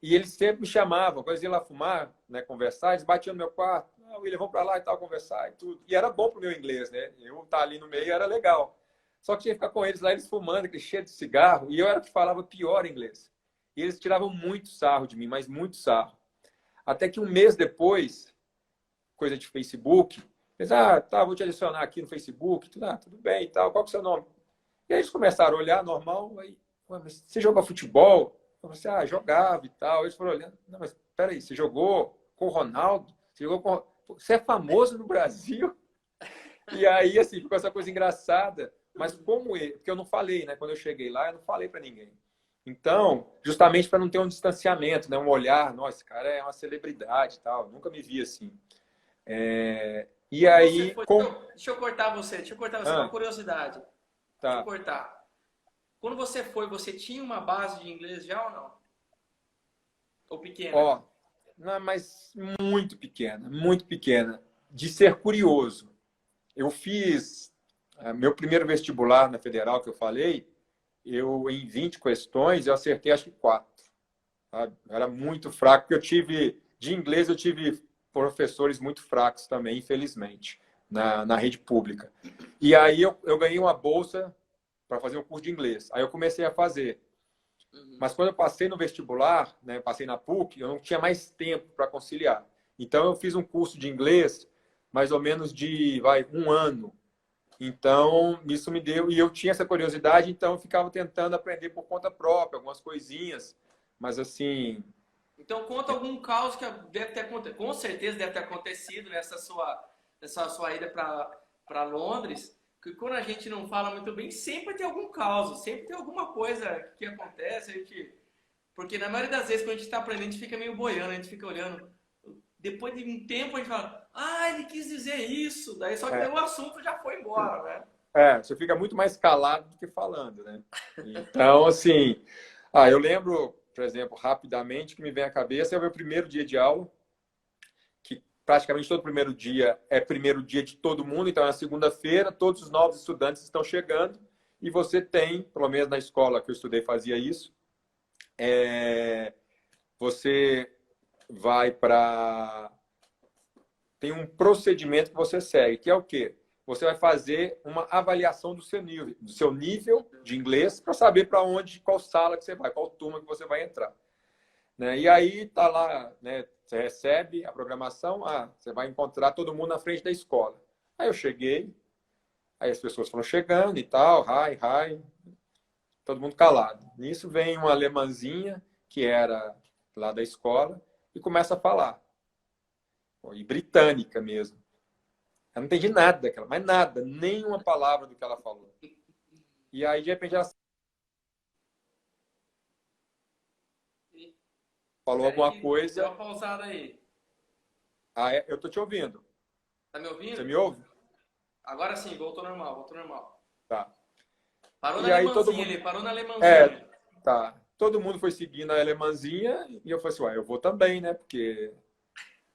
e eles sempre me chamavam, quando eles iam lá fumar, né, conversar, eles batiam no meu quarto, ah, William, vamos para lá e tal, conversar e tudo. E era bom pro meu inglês, né? Eu estar ali no meio era legal. Só que tinha que ficar com eles lá, eles fumando, aquele cheio de cigarro, e eu era que falava pior inglês. E eles tiravam muito sarro de mim, mas muito sarro. Até que um mês depois, coisa de Facebook, eles, tá, vou te adicionar aqui no Facebook, tudo bem e tal, qual que é o seu nome? E aí eles começaram a olhar, normal, aí, mas você joga futebol? Eu falei assim, jogava e tal. Eles foram olhando, não, mas peraí, você jogou com o Ronaldo? Você jogou com... Você é famoso no Brasil? E aí, assim, ficou essa coisa engraçada. Mas como ele, porque eu não falei, né? Quando eu cheguei lá, eu não falei para ninguém. Então, justamente para não ter um distanciamento, né? Um olhar, nossa, esse cara é uma celebridade e tal. Nunca me vi assim. E aí, Deixa eu cortar você, uma curiosidade. Deixa eu tá. cortar. Quando você foi, você tinha uma base de inglês já ou não? Ou pequena? Ó, não, mas muito pequena, muito pequena. De ser curioso. Eu fiz meu primeiro vestibular na Federal, que eu falei, em 20 questões, eu acertei acho que 4. Sabe? Era muito fraco, porque de inglês, eu tive professores muito fracos também, infelizmente, na rede pública. E aí eu ganhei uma bolsa para fazer um curso de inglês. Aí eu comecei a fazer. Mas quando eu passei no vestibular, né, passei na PUC, eu não tinha mais tempo para conciliar. Então eu fiz um curso de inglês mais ou menos de, um ano. Então isso me deu, e eu tinha essa curiosidade, então eu ficava tentando aprender por conta própria, algumas coisinhas, mas assim... Então conta algum caos que deve ter acontecido, com certeza deve ter acontecido nessa sua ida para Londres, que quando a gente não fala muito bem, sempre tem algum caos, sempre tem alguma coisa que acontece, porque na maioria das vezes quando a gente está aprendendo, a gente fica meio boiando, a gente fica olhando. Depois de um tempo a gente fala, ele quis dizer isso, daí só que daí o assunto já foi embora, né? Você fica muito mais calado do que falando, né? Então, assim, eu lembro, por exemplo, rapidamente, que me vem à cabeça é o meu primeiro dia de aula, que praticamente todo primeiro dia é primeiro dia de todo mundo, então é na segunda-feira, todos os novos estudantes estão chegando, e você tem, pelo menos na escola que eu estudei fazia isso, você vai para... Tem um procedimento que você segue, que é o quê? Você vai fazer uma avaliação do seu nível de inglês para saber para onde, qual sala que você vai, qual turma que você vai entrar. Né? E aí tá lá, né? Você recebe a programação, você vai encontrar todo mundo na frente da escola. Aí eu cheguei, aí as pessoas foram chegando e tal, hi, todo mundo calado. Nisso vem uma alemãzinha, que era lá da escola, e começa a falar. E britânica mesmo. Eu não entendi nada daquela, mas nada, nenhuma palavra do que ela falou. E aí, de repente, ela falou alguma coisa. Deu uma pausada aí. Eu tô te ouvindo. Tá me ouvindo? Você me ouve? Agora sim, voltou normal. Tá. Parou na E aí alemãzinha mundo... ali, parou na alemãzinha. Tá. Todo mundo foi seguindo a alemãzinha e eu falei assim, eu vou também, né? Porque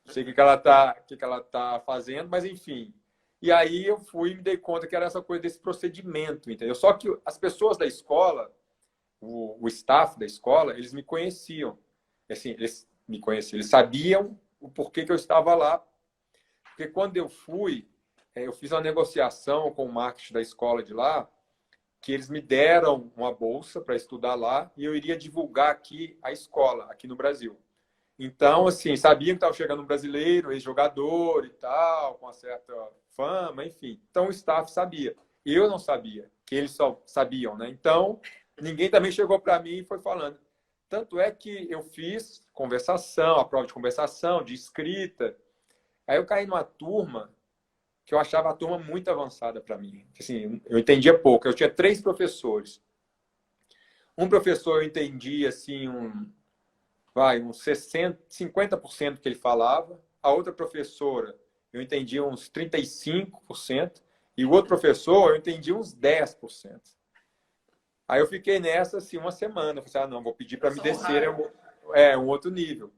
não sei o que ela tá fazendo, mas enfim. E aí eu fui e me dei conta que era essa coisa desse procedimento, entendeu? Só que as pessoas da escola, o staff da escola, eles me conheciam. Assim, eles me conheciam, eles sabiam o porquê que eu estava lá. Porque quando eu fui, eu fiz uma negociação com o marketing da escola de lá, que eles me deram uma bolsa para estudar lá e eu iria divulgar aqui a escola, aqui no Brasil. Então, assim, sabiam que estava chegando um brasileiro, ex-jogador e tal, com uma certa fama, enfim. Então, o staff sabia. Eu não sabia, que eles só sabiam, né? Então, ninguém também chegou para mim e foi falando. Tanto é que eu fiz conversação, a prova de conversação, de escrita. Aí eu caí numa turma que eu achava a turma muito avançada para mim. Assim, eu entendia pouco. Eu tinha 3 professores. Um professor eu entendia assim, uns 50% que ele falava. A outra professora eu entendia uns 35%. E o outro professor, eu entendi uns 10%. Aí eu fiquei nessa, assim, uma semana. Eu falei, não, vou pedir para me descer um outro nível.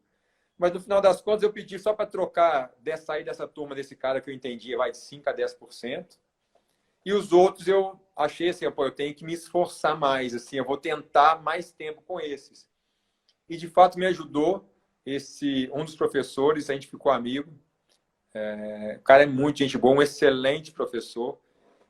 Mas no final das contas, eu pedi só para trocar, sair dessa turma desse cara que eu entendia, vai de 5 a 10%. E os outros eu achei assim, pô, eu tenho que me esforçar mais, assim, eu vou tentar mais tempo com esses. E de fato me ajudou um dos professores, a gente ficou amigo. O cara é muito gente boa, um excelente professor.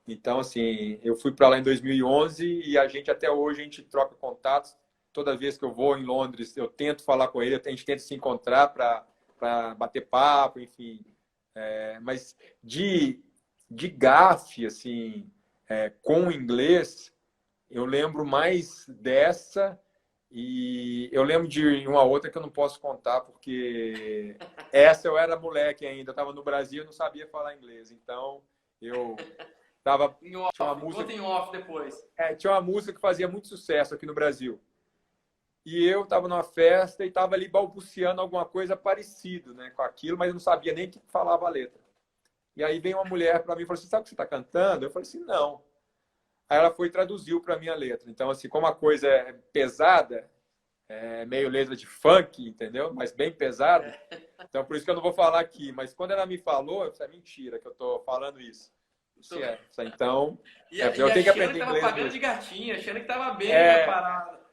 Então, assim, eu fui para lá em 2011 e a gente até hoje a gente troca contatos. Toda vez que eu vou em Londres, eu tento falar com ele, a gente tenta se encontrar para bater papo, enfim. Mas de gafe, assim, com o inglês, eu lembro mais dessa e eu lembro de uma outra que eu não posso contar, porque essa eu era moleque ainda, eu estava no Brasil e não sabia falar inglês. Então, eu tava, Em off, tinha uma música, conta em off depois. tinha uma música que fazia muito sucesso aqui no Brasil. E eu estava numa festa e estava ali balbuciando alguma coisa parecida, né, com aquilo, mas eu não sabia nem que falava a letra. E aí veio uma mulher para mim e falou assim, sabe o que você está cantando? Eu falei assim, não. Aí ela foi e traduziu para mim a letra. Então, assim, como a coisa é pesada, meio letra de funk, entendeu? Mas bem pesada. Então, por isso que eu não vou falar aqui. Mas quando ela me falou, eu falei, mentira que eu estou falando isso. Então, eu tenho que aprender que tava inglês pagando mesmo. de gatinha, achando que tava bem a parada.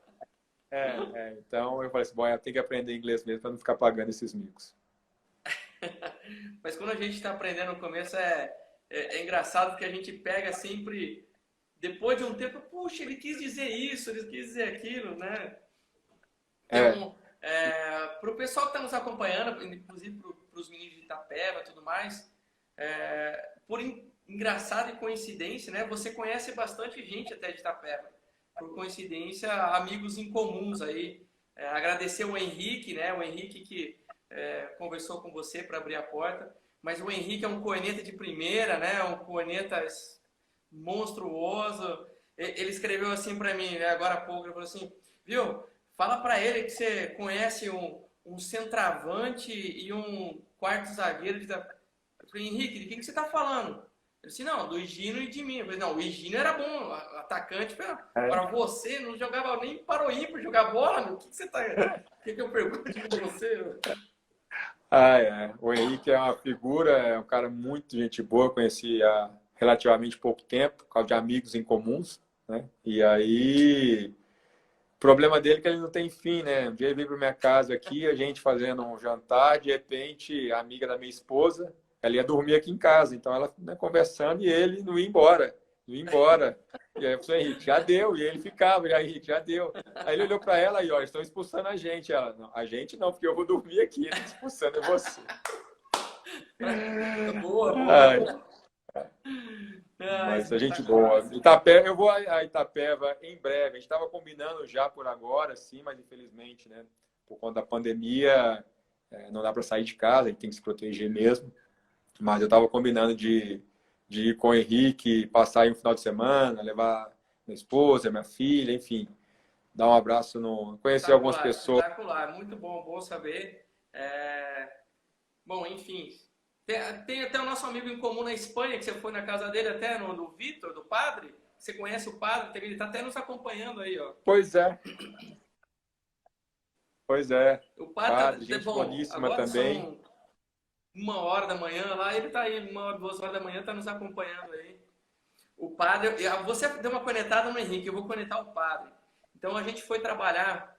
Então, eu falei assim, bom, eu tenho que aprender inglês mesmo para não ficar pagando esses micos. Mas quando a gente está aprendendo no começo é engraçado porque a gente pega sempre, depois de um tempo, puxa, ele quis dizer isso, ele quis dizer aquilo, né? Então, para o pessoal que está nos acompanhando, inclusive para os meninos de Itapeva e tudo mais, por engraçado e coincidência, né? Você conhece bastante gente até de Itapeva. Por coincidência, amigos em comuns aí. Agradecer o Henrique, né? O Henrique que conversou com você para abrir a porta. Mas o Henrique é um corneta de primeira, né? Um corneta monstruoso. Ele escreveu assim para mim, né? Agora há pouco, ele falou assim, viu? Fala para ele que você conhece um centroavante e um quarto zagueiro. Eu falei, Henrique, de quem que você está falando? Ele disse, não, do Higino e de mim. Eu falei, não, o Higino era bom, atacante. Para você, não jogava nem para o ímpar jogar bola, meu. O que você tá... O que eu pergunto de você? O Henrique é uma figura, é um cara muito gente boa, conheci há relativamente pouco tempo, por causa de amigos em comuns, né? E aí, o problema dele é que ele não tem fim, né? Um dia ele veio para minha casa aqui, a gente fazendo um jantar, de repente, a amiga da minha esposa, ela ia dormir aqui em casa, então ela, né, conversando e ele não ia embora, não ia embora. E aí eu falei, Henrique, já deu. E ele ficava, e aí, Henrique, já deu. Aí ele olhou para ela e, ó, estão expulsando a gente. Ela, não, a gente não, porque eu vou dormir aqui, eles expulsando é você. Boa. Mas a gente boa. Itapeva, eu vou a Itapeva em breve. A gente estava combinando já por agora, sim, mas infelizmente, né, por conta da pandemia, não dá para sair de casa, a gente tem que se proteger mesmo. Mas eu estava combinando de ir com o Henrique, passar aí um final de semana, levar minha esposa, minha filha, enfim, dar um abraço, conhecer algumas pessoas. Espetacular, muito bom saber. Bom, enfim, tem até o nosso amigo em comum na Espanha, que você foi na casa dele até, no Vitor, do padre. Você conhece o padre, ele está até nos acompanhando aí, ó. Pois é. O padre, gente boníssima também. São 1h da manhã lá, ele tá aí, 1h, 2h da manhã, tá nos acompanhando aí. O padre, você deu uma conectada no Henrique, eu vou conectar o padre. Então a gente foi trabalhar,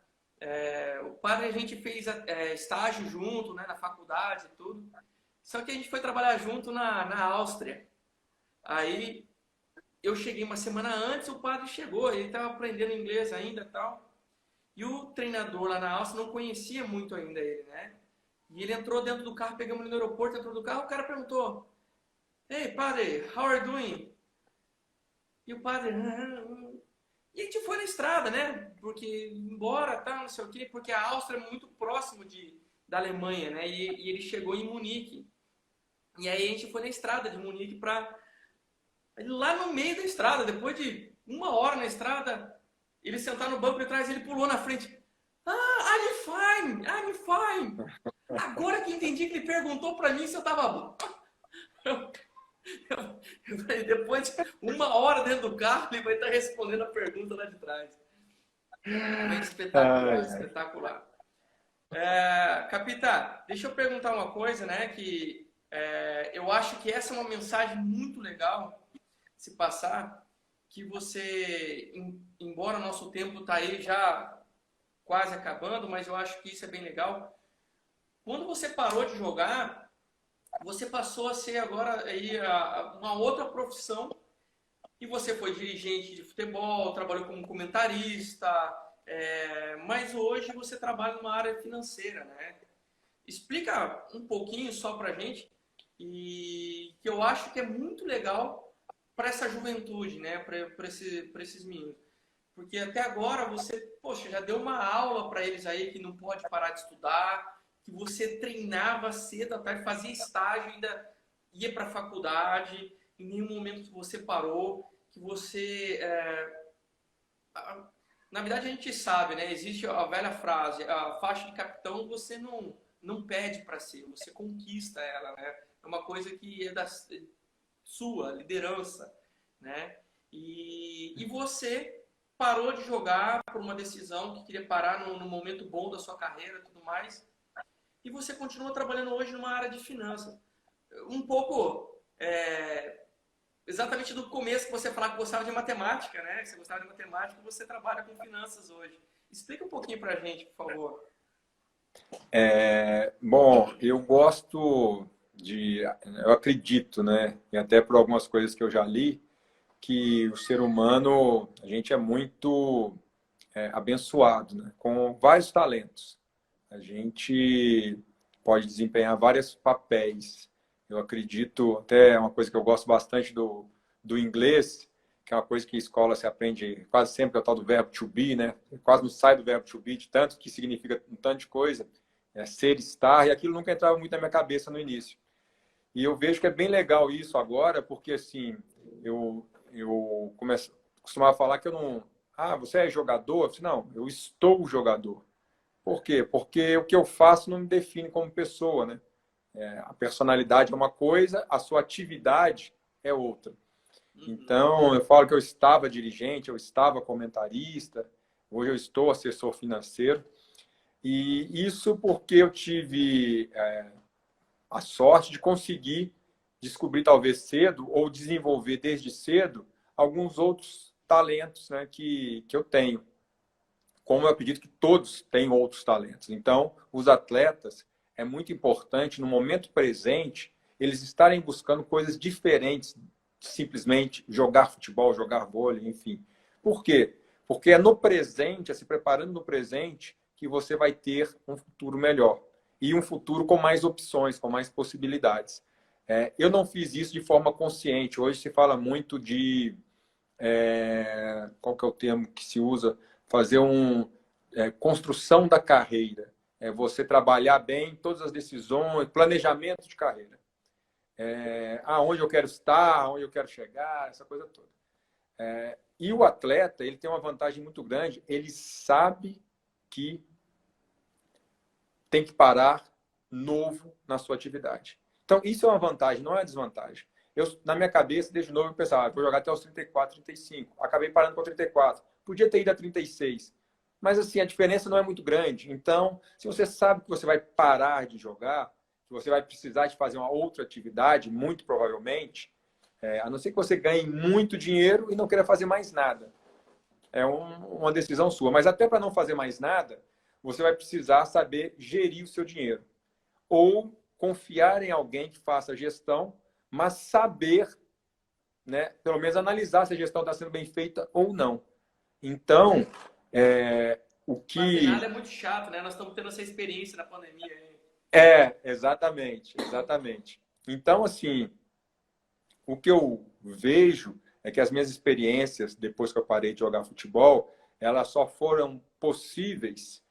o padre a gente fez estágio junto, né, na faculdade e tudo. Só que a gente foi trabalhar junto na Áustria. Aí eu cheguei uma semana antes, o padre chegou, ele estava aprendendo inglês ainda e tal. E o treinador lá na Áustria não conhecia muito ainda ele, né? E ele entrou dentro do carro, pegamos ele no aeroporto, entrou do carro, o cara perguntou, hey, padre, how are you doing? E o padre... E a gente foi na estrada, né? Porque, embora, tá, não sei o quê, porque a Áustria é muito próximo da Alemanha, né? E ele chegou em Munique. E aí a gente foi na estrada de Munique lá no meio da estrada, depois de 1h na estrada, ele sentar no banco de trás, ele pulou na frente. I'm fine. Agora que entendi que ele perguntou pra mim se eu tava bom. E depois, 1 hora dentro do carro, ele vai estar respondendo a pergunta lá de trás. É espetacular, Ai, ai. espetacular. Capita, deixa eu perguntar uma coisa, né? Que eu acho que essa é uma mensagem muito legal se passar, que você, embora o nosso tempo está aí já quase acabando, mas eu acho que isso é bem legal. Quando você parou de jogar, você passou a ser agora aí uma outra profissão e você foi dirigente de futebol, trabalhou como comentarista, mas hoje você trabalha numa área financeira, né? Explica um pouquinho só pra gente e que eu acho que é muito legal para essa juventude, né? Para esses meninos. Porque até agora você, poxa, já deu uma aula para eles aí que não pode parar de estudar, que você treinava cedo à tarde, fazia estágio, ainda ia para a faculdade, em nenhum momento que você parou, que você... na verdade a gente sabe, né? Existe a velha frase, a faixa de capitão você não pede para ser, você conquista ela, né? É uma coisa que é da sua liderança, né? E você parou de jogar por uma decisão que queria parar no momento bom da sua carreira e tudo mais, e você continua trabalhando hoje numa área de finanças. Um pouco, exatamente do começo que você falava que gostava de matemática, né? Você gostava de matemática e você trabalha com finanças hoje. Explica um pouquinho pra gente, por favor. Bom, eu gosto de, eu acredito, né, e até por algumas coisas que eu já li, que o ser humano, a gente é muito abençoado, né, com vários talentos. A gente pode desempenhar vários papéis. Eu acredito, até uma coisa que eu gosto bastante do inglês, que é uma coisa que a escola se aprende quase sempre, que é o tal do verbo to be, né? Quase não sai do verbo to be, de tanto que significa um tanto de coisa, ser, estar, e aquilo nunca entrava muito na minha cabeça no início. E eu vejo que é bem legal isso agora, porque assim, eu costumava falar que eu não. Ah, você é jogador? Eu disse, não, eu estou jogador. Por quê? Porque o que eu faço não me define como pessoa, né? A personalidade é uma coisa, a sua atividade é outra. Uhum. Então, eu falo que eu estava dirigente, eu estava comentarista, hoje eu estou assessor financeiro. E isso porque eu tive a sorte de conseguir descobrir, talvez cedo, ou desenvolver desde cedo, alguns outros talentos, né, que eu tenho. Como eu acredito que todos têm outros talentos. Então, os atletas, é muito importante, no momento presente, eles estarem buscando coisas diferentes, simplesmente jogar futebol, jogar vôlei, enfim. Por quê? Porque é no presente, é se preparando no presente, que você vai ter um futuro melhor. E um futuro com mais opções, com mais possibilidades. Eu não fiz isso de forma consciente. Hoje se fala muito de... qual que é o termo que se usa? Fazer construção da carreira. Você trabalhar bem todas as decisões, planejamento de carreira. Onde eu quero estar, onde eu quero chegar, essa coisa toda. E o atleta, ele tem uma vantagem muito grande, ele sabe que tem que parar novo na sua atividade. Então, isso é uma vantagem, não é uma desvantagem. Na minha cabeça, desde novo, eu pensava, vou jogar até os 34, 35. Acabei parando com 34. Podia ter ido a 36. Mas, assim, a diferença não é muito grande. Então, se você sabe que você vai parar de jogar, que você vai precisar de fazer uma outra atividade, muito provavelmente, a não ser que você ganhe muito dinheiro e não queira fazer mais nada. É uma decisão sua. Mas até para não fazer mais nada, você vai precisar saber gerir o seu dinheiro. Ou confiar em alguém que faça a gestão, mas saber, né, pelo menos analisar se a gestão está sendo bem feita ou não. Então, o que... Fazer nada é muito chato, né? Nós estamos tendo essa experiência na pandemia. Exatamente, exatamente. Então, assim, o que eu vejo é que as minhas experiências, depois que eu parei de jogar futebol, elas só foram possíveis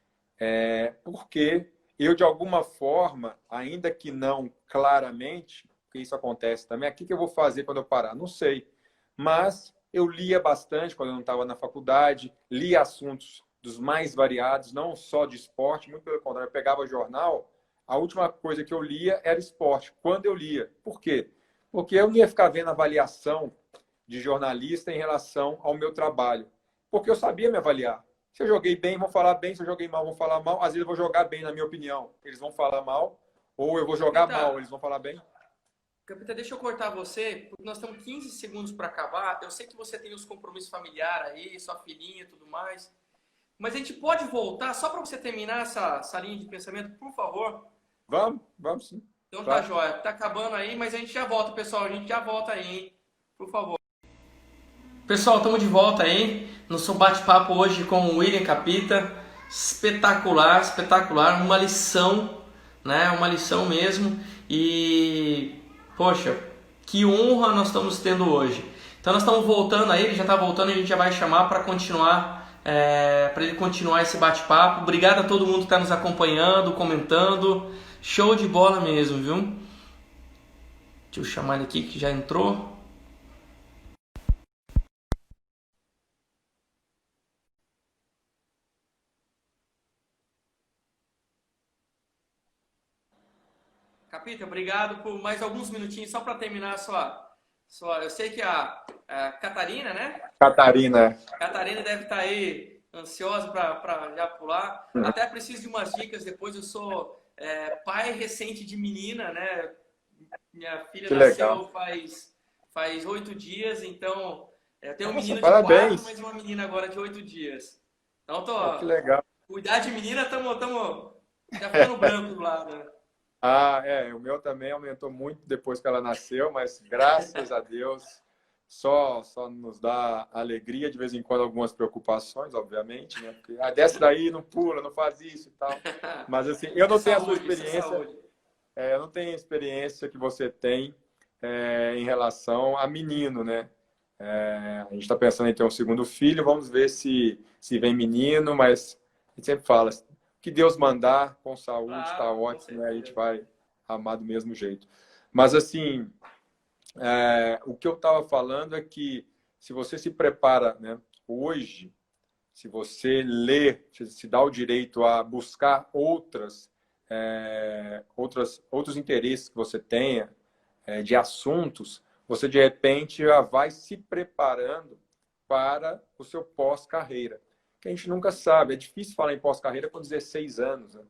porque eu, de alguma forma, ainda que não claramente, porque isso acontece também, o que eu vou fazer quando eu parar? Não sei. Mas eu lia bastante quando eu não estava na faculdade, lia assuntos dos mais variados, não só de esporte, muito pelo contrário, eu pegava jornal, a última coisa que eu lia era esporte, quando eu lia. Por quê? Porque eu não ia ficar vendo avaliação de jornalista em relação ao meu trabalho. Porque eu sabia me avaliar. Se eu joguei bem, vão falar bem. Se eu joguei mal, vão falar mal. Às vezes eu vou jogar bem, na minha opinião. Eles vão falar mal. Ou eu vou jogar mal, Capita, eles vão falar bem. Capita, deixa eu cortar você, porque nós temos 15 segundos para acabar. Eu sei que você tem os compromissos familiares aí, sua filhinha e tudo mais. Mas a gente pode voltar, só para você terminar essa linha de pensamento, por favor? Vamos sim. Então tá, Claro. joia. Tá acabando aí, mas a gente já volta, pessoal. A gente já volta aí, hein? Por favor. Pessoal, estamos de volta aí no seu bate-papo hoje com o William Capita. Espetacular, espetacular. Uma lição, né? Uma lição mesmo. E, poxa, que honra nós estamos tendo hoje. Então nós estamos voltando aí, ele já está voltando, a gente já vai chamar para continuar, para ele continuar esse bate-papo. Obrigado a todo mundo que está nos acompanhando, comentando. Show de bola mesmo, viu? Deixa eu chamar ele aqui que já entrou. Capita, obrigado por mais alguns minutinhos só para terminar a sua. Eu sei que a Catarina, né? Catarina. Catarina deve estar aí ansiosa para já pular. Até preciso de umas dicas depois. Eu sou pai recente de menina, né? Minha filha Que nasceu legal. faz 8 dias, então eu tenho um Nossa, menino de 4, parabéns. mas uma menina agora de 8 dias. Então, Pô, que legal. cuidar de menina, tamo já ficando branco do lado, né? O meu também aumentou muito depois que ela nasceu, mas graças a Deus só nos dá alegria, de vez em quando algumas preocupações, obviamente, né? Porque, desce daí, não pula, não faz isso e tal. Mas assim, eu Isso é não tenho a sua saúde, isso é experiência, saúde. eu não tenho a experiência que você tem em relação a menino, né? A gente está pensando em ter um segundo filho, vamos ver se vem menino, mas a gente sempre fala, que Deus mandar, com saúde, está Claro, com ótimo, né? A gente certeza. vai amar do mesmo jeito. Mas, assim, o que eu estava falando é que se você se prepara, né, hoje, se você lê, se dá o direito a buscar outros interesses que você tenha, de assuntos, você de repente já vai se preparando para o seu pós-carreira. Que a gente nunca sabe, é difícil falar em pós-carreira com 16 anos, né? Tá.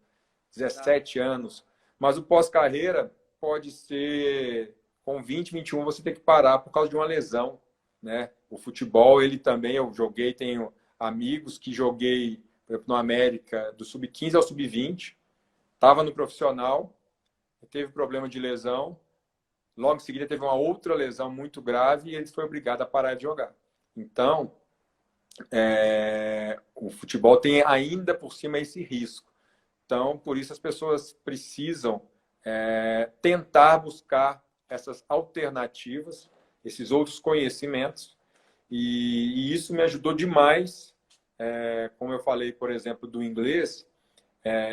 17 anos, mas o pós-carreira pode ser com 20, 21 você tem que parar por causa de uma lesão, né? O futebol, ele também, eu joguei, tenho amigos que joguei, por exemplo, no América, do sub-15 ao sub-20, estava no profissional, teve problema de lesão, logo em seguida teve uma outra lesão muito grave e ele foi obrigado a parar de jogar. Então, o futebol tem ainda por cima esse risco. Então, por isso as pessoas precisam tentar buscar essas alternativas, esses outros conhecimentos, e isso me ajudou demais. Como eu falei, por exemplo, do inglês,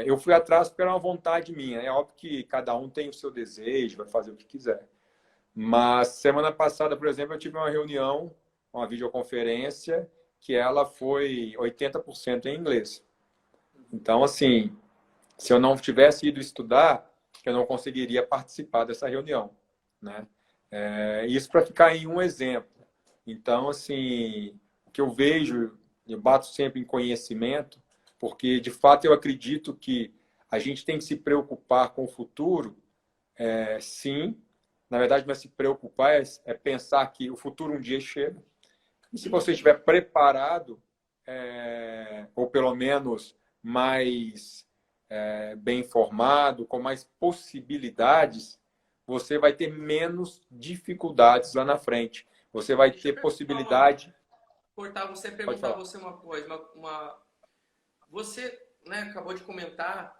eu fui atrás porque era uma vontade minha. É óbvio que cada um tem o seu desejo, vai fazer o que quiser. Mas semana passada, por exemplo, eu tive uma reunião, uma videoconferência, que ela foi 80% em inglês. Então, assim, se eu não tivesse ido estudar, eu não conseguiria participar dessa reunião, né? Isso para ficar em um exemplo. Então, assim, o que eu vejo, eu bato sempre em conhecimento, porque de fato eu acredito que a gente tem que se preocupar com o futuro, sim. Na verdade, não é se preocupar, é pensar que o futuro um dia chega. E se você estiver preparado, ou pelo menos mais bem informado, com mais possibilidades, você vai ter menos dificuldades lá na frente. Você vai Deixa eu ter perguntar possibilidade. Pode perguntar falar. você uma coisa. Você, né, acabou de comentar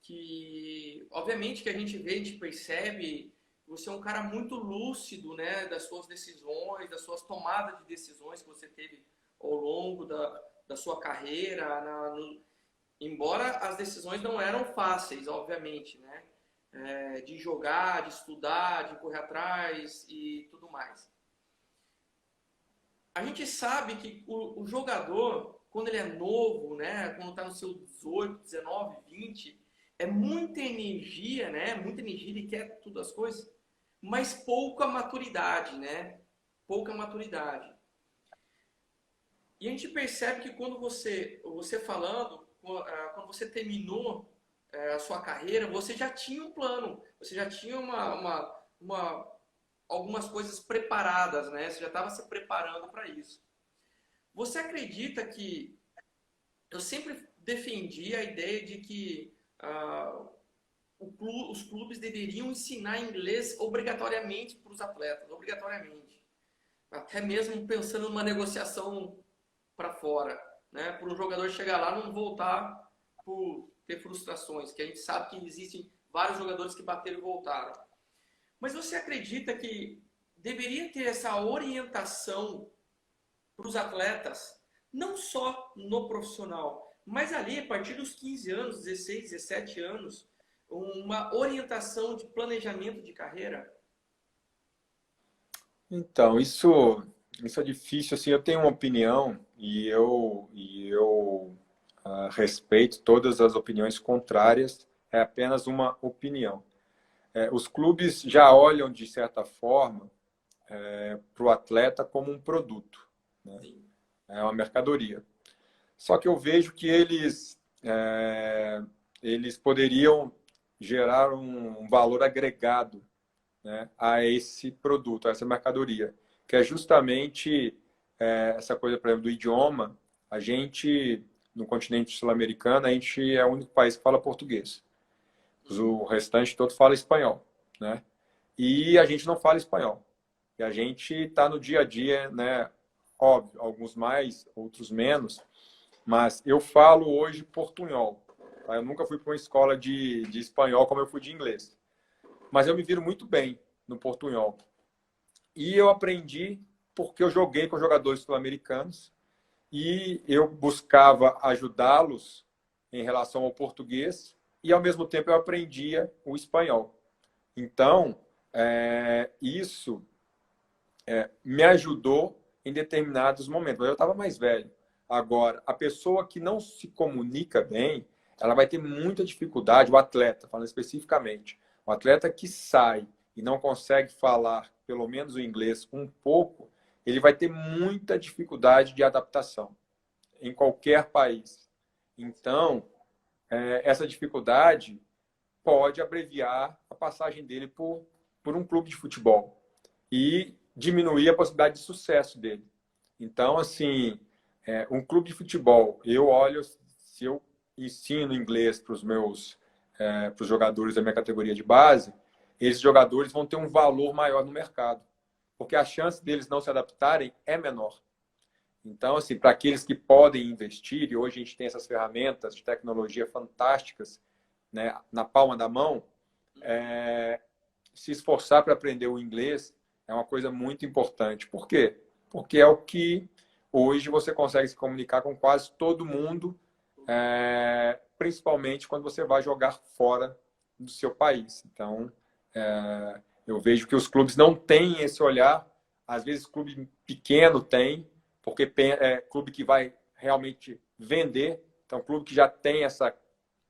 que, obviamente, que a gente vê, a gente percebe, você é um cara muito lúcido, né, das suas decisões, das suas tomadas de decisões que você teve ao longo da sua carreira, embora as decisões não eram fáceis, obviamente, né, de jogar, de estudar, de correr atrás e tudo mais. A gente sabe que o jogador, quando ele é novo, né, quando está no seu 18, 19, 20, é muita energia, né? Muita energia, ele quer tudo as coisas. mas pouca maturidade, né? Pouca maturidade. E a gente percebe que quando você falando, quando você terminou a sua carreira, você já tinha um plano, você já tinha algumas coisas preparadas, né? Você já estava se preparando para isso. Você acredita que eu sempre defendi a ideia de que os clubes deveriam ensinar inglês obrigatoriamente para os atletas, obrigatoriamente. Até mesmo pensando numa negociação para fora, né? Para um jogador chegar lá e não voltar por ter frustrações, que a gente sabe que existem vários jogadores que bateram e voltaram. Mas você acredita que deveria ter essa orientação para os atletas, não só no profissional, mas ali a partir dos 15 anos, 16, 17 anos, uma orientação de planejamento de carreira? Então, isso é difícil. Assim, eu tenho uma opinião e eu respeito todas as opiniões contrárias. É apenas uma opinião. Os clubes já olham, de certa forma, para o atleta como um produto, né? É uma mercadoria. Só que eu vejo que eles poderiam gerar um valor agregado, né, a esse produto, a essa mercadoria, que é justamente essa coisa, por exemplo, do idioma. A gente, no continente sul-americano, a gente é o único país que fala português. O restante todo fala espanhol, né? E a gente não fala espanhol. E a gente está no dia a dia, né? Óbvio, alguns mais, outros menos, mas eu falo hoje portunhol. Tá? Eu nunca fui para uma escola de espanhol como eu fui de inglês. Mas eu me viro muito bem no portunhol. E eu aprendi porque eu joguei com jogadores sul-americanos e eu buscava ajudá-los em relação ao português e, ao mesmo tempo, eu aprendia o espanhol. Então, isso me ajudou em determinados momentos. Mas eu estava mais velho. Agora, a pessoa que não se comunica bem, ela vai ter muita dificuldade, o atleta, falando especificamente, o atleta que sai e não consegue falar, pelo menos o inglês, um pouco, ele vai ter muita dificuldade de adaptação em qualquer país. Então, essa dificuldade pode abreviar a passagem dele por um clube de futebol e diminuir a possibilidade de sucesso dele. Então, assim, um clube de futebol, eu olho, se eu ensino inglês para os jogadores da minha categoria de base, esses jogadores vão ter um valor maior no mercado, porque a chance deles não se adaptarem é menor. Então, assim, para aqueles que podem investir, e hoje a gente tem essas ferramentas de tecnologia fantásticas, né, na palma da mão, se esforçar para aprender o inglês é uma coisa muito importante. Por quê? Porque é o que hoje você consegue se comunicar com quase todo mundo, principalmente quando você vai jogar fora do seu país. Então, eu vejo que os clubes não têm esse olhar. Às vezes, clube pequeno tem, porque é clube que vai realmente vender. Então, clube que já tem essa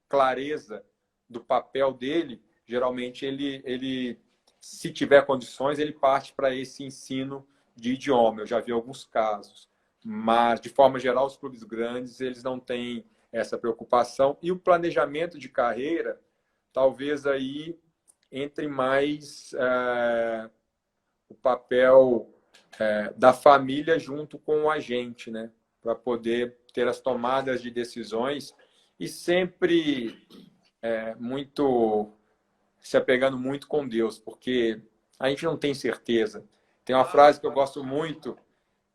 clareza do papel dele, geralmente ele se tiver condições, ele parte para esse ensino de idioma. Eu já vi alguns casos. Mas, de forma geral, os clubes grandes, eles não têm essa preocupação. E o planejamento de carreira, talvez aí entre mais o papel da família junto com o agente, né? Para poder ter as tomadas de decisões e sempre muito se apegando muito com Deus, porque a gente não tem certeza. Tem uma frase que eu gosto muito,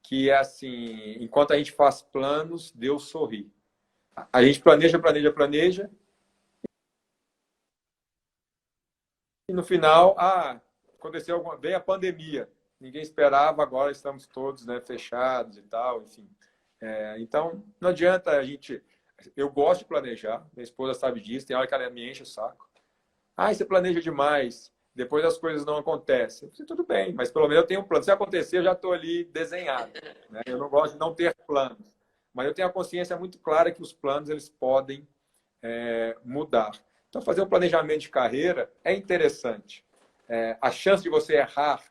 que é assim: enquanto a gente faz planos, Deus sorri. A gente planeja, planeja, planeja, e no final, aconteceu veio a pandemia. Ninguém esperava, agora estamos todos, né, fechados e tal, enfim. Então, não adianta a gente... Eu gosto de planejar, minha esposa sabe disso, tem hora que ela me enche o saco. Você planeja demais, depois as coisas não acontecem. Eu falei, tudo bem, mas pelo menos eu tenho um plano. Se acontecer, eu já estou ali desenhado, né? Eu não gosto de não ter planos, mas eu tenho a consciência muito clara que os planos eles podem mudar. Então, fazer um planejamento de carreira é interessante. a chance de você errar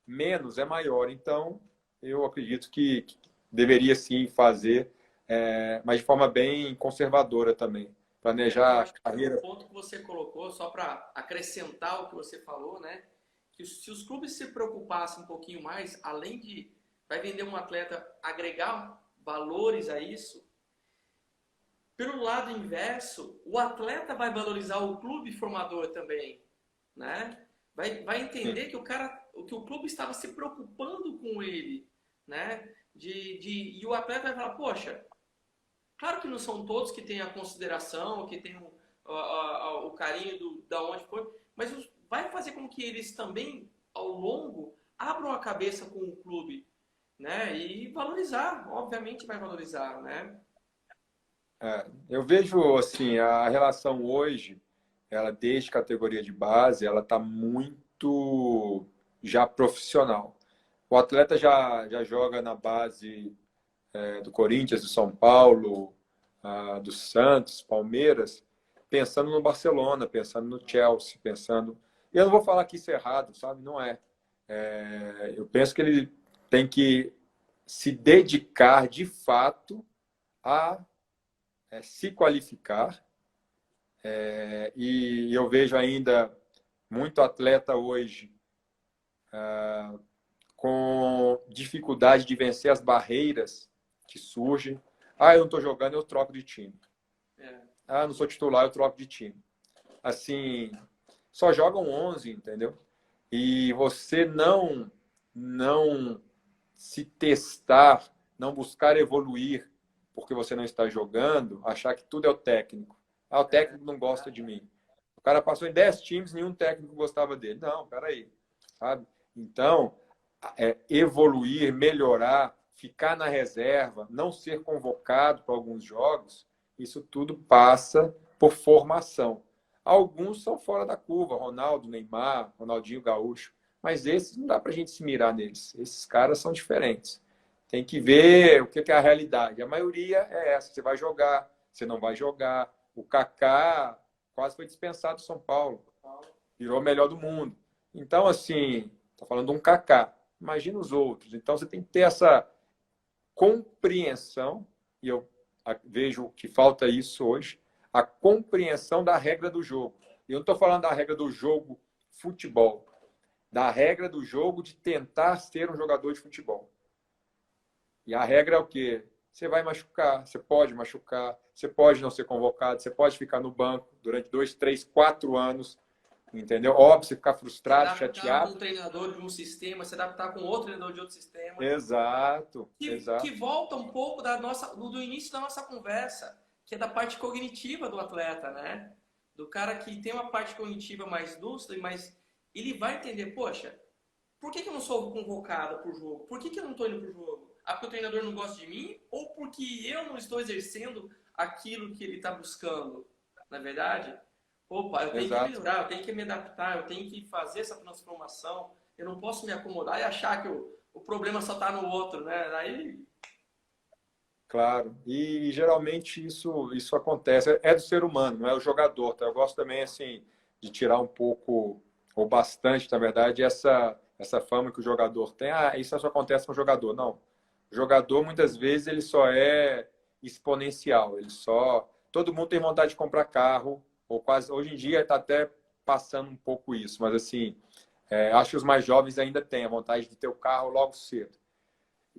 menos é maior. Então, eu acredito que deveria sim fazer, mas de forma bem conservadora também. Eu Planejar acho a que o carreira. ponto que você colocou, só para acrescentar o que você falou, né? Que se os clubes se preocupassem um pouquinho mais, além de vai vender um atleta, agregar valores a isso, pelo lado inverso, o atleta vai valorizar o clube formador também, né? Vai Sim, entender que que o clube estava se preocupando com ele, né? E o atleta vai falar, poxa, claro que não são todos que têm a consideração, que têm o carinho da onde foi, mas vai fazer com que eles também, ao longo, abram a cabeça com o clube, né? E valorizar, obviamente vai valorizar, né? eu vejo assim, a relação hoje, ela desde categoria de base, ela está muito já profissional. O atleta já joga na base do Corinthians, do São Paulo, do Santos, Palmeiras, pensando no Barcelona, pensando no Chelsea, pensando. Eu não vou falar que isso é errado, sabe? Não é. Eu penso que ele tem que se dedicar de fato a se qualificar. E eu vejo ainda muito atleta hoje com dificuldade de vencer as barreiras que surgem. Eu não estou jogando, eu troco de time. É, Não sou titular, eu troco de time. Assim, só jogam 11, entendeu? E você não se testar, não buscar evoluir porque você não está jogando, achar que tudo é o técnico. O técnico não gosta de mim. O cara passou em 10 times, nenhum técnico gostava dele. Não, peraí, sabe? Então, evoluir, melhorar, ficar na reserva, não ser convocado para alguns jogos, isso tudo passa por formação. Alguns são fora da curva, Ronaldo, Neymar, Ronaldinho Gaúcho, mas esses não dá para a gente se mirar neles. Esses caras são diferentes. Tem que ver o que é a realidade. A maioria é essa: você vai jogar, você não vai jogar. O Kaká quase foi dispensado do São Paulo, virou o melhor do mundo. Então, assim, estou falando de um Kaká. Imagina os outros. Então, você tem que ter essa compreensão, e eu vejo que falta isso hoje, a compreensão da regra do jogo. Eu não estou falando da regra do jogo futebol, da regra do jogo de tentar ser um jogador de futebol. E a regra é o quê? Você vai machucar, você pode não ser convocado, você pode ficar no banco durante 2, 3, 4 anos, entendeu? Óbvio, você ficar se frustrado, adaptar com chateado. um treinador de um sistema, se adaptar com outro treinador de outro sistema. Exato, Que exato. volta um pouco do início da nossa conversa, que é da parte cognitiva do atleta, né? Do cara que tem uma parte cognitiva mais lúcida, mas ele vai entender, poxa, por que eu não sou convocado para o jogo? Por que eu não estou indo para o jogo? Porque o treinador não gosta de mim? Ou porque eu não estou exercendo aquilo que ele está buscando? Na verdade, opa, eu tenho que Exato. melhorar, eu tenho que me adaptar, eu tenho que fazer essa transformação. Eu não posso me acomodar e achar que o problema só está no outro, né? Aí, Claro, e geralmente isso acontece, é do ser humano, não é o jogador, tá? Eu gosto também, assim, de tirar um pouco, ou bastante, na verdade, essa fama que o jogador tem. Isso só acontece com o jogador. Não, o jogador, muitas vezes, ele só é exponencial, todo mundo tem vontade de comprar carro, ou quase, hoje em dia está até passando um pouco isso, mas assim, acho que os mais jovens ainda têm a vontade de ter o carro logo cedo.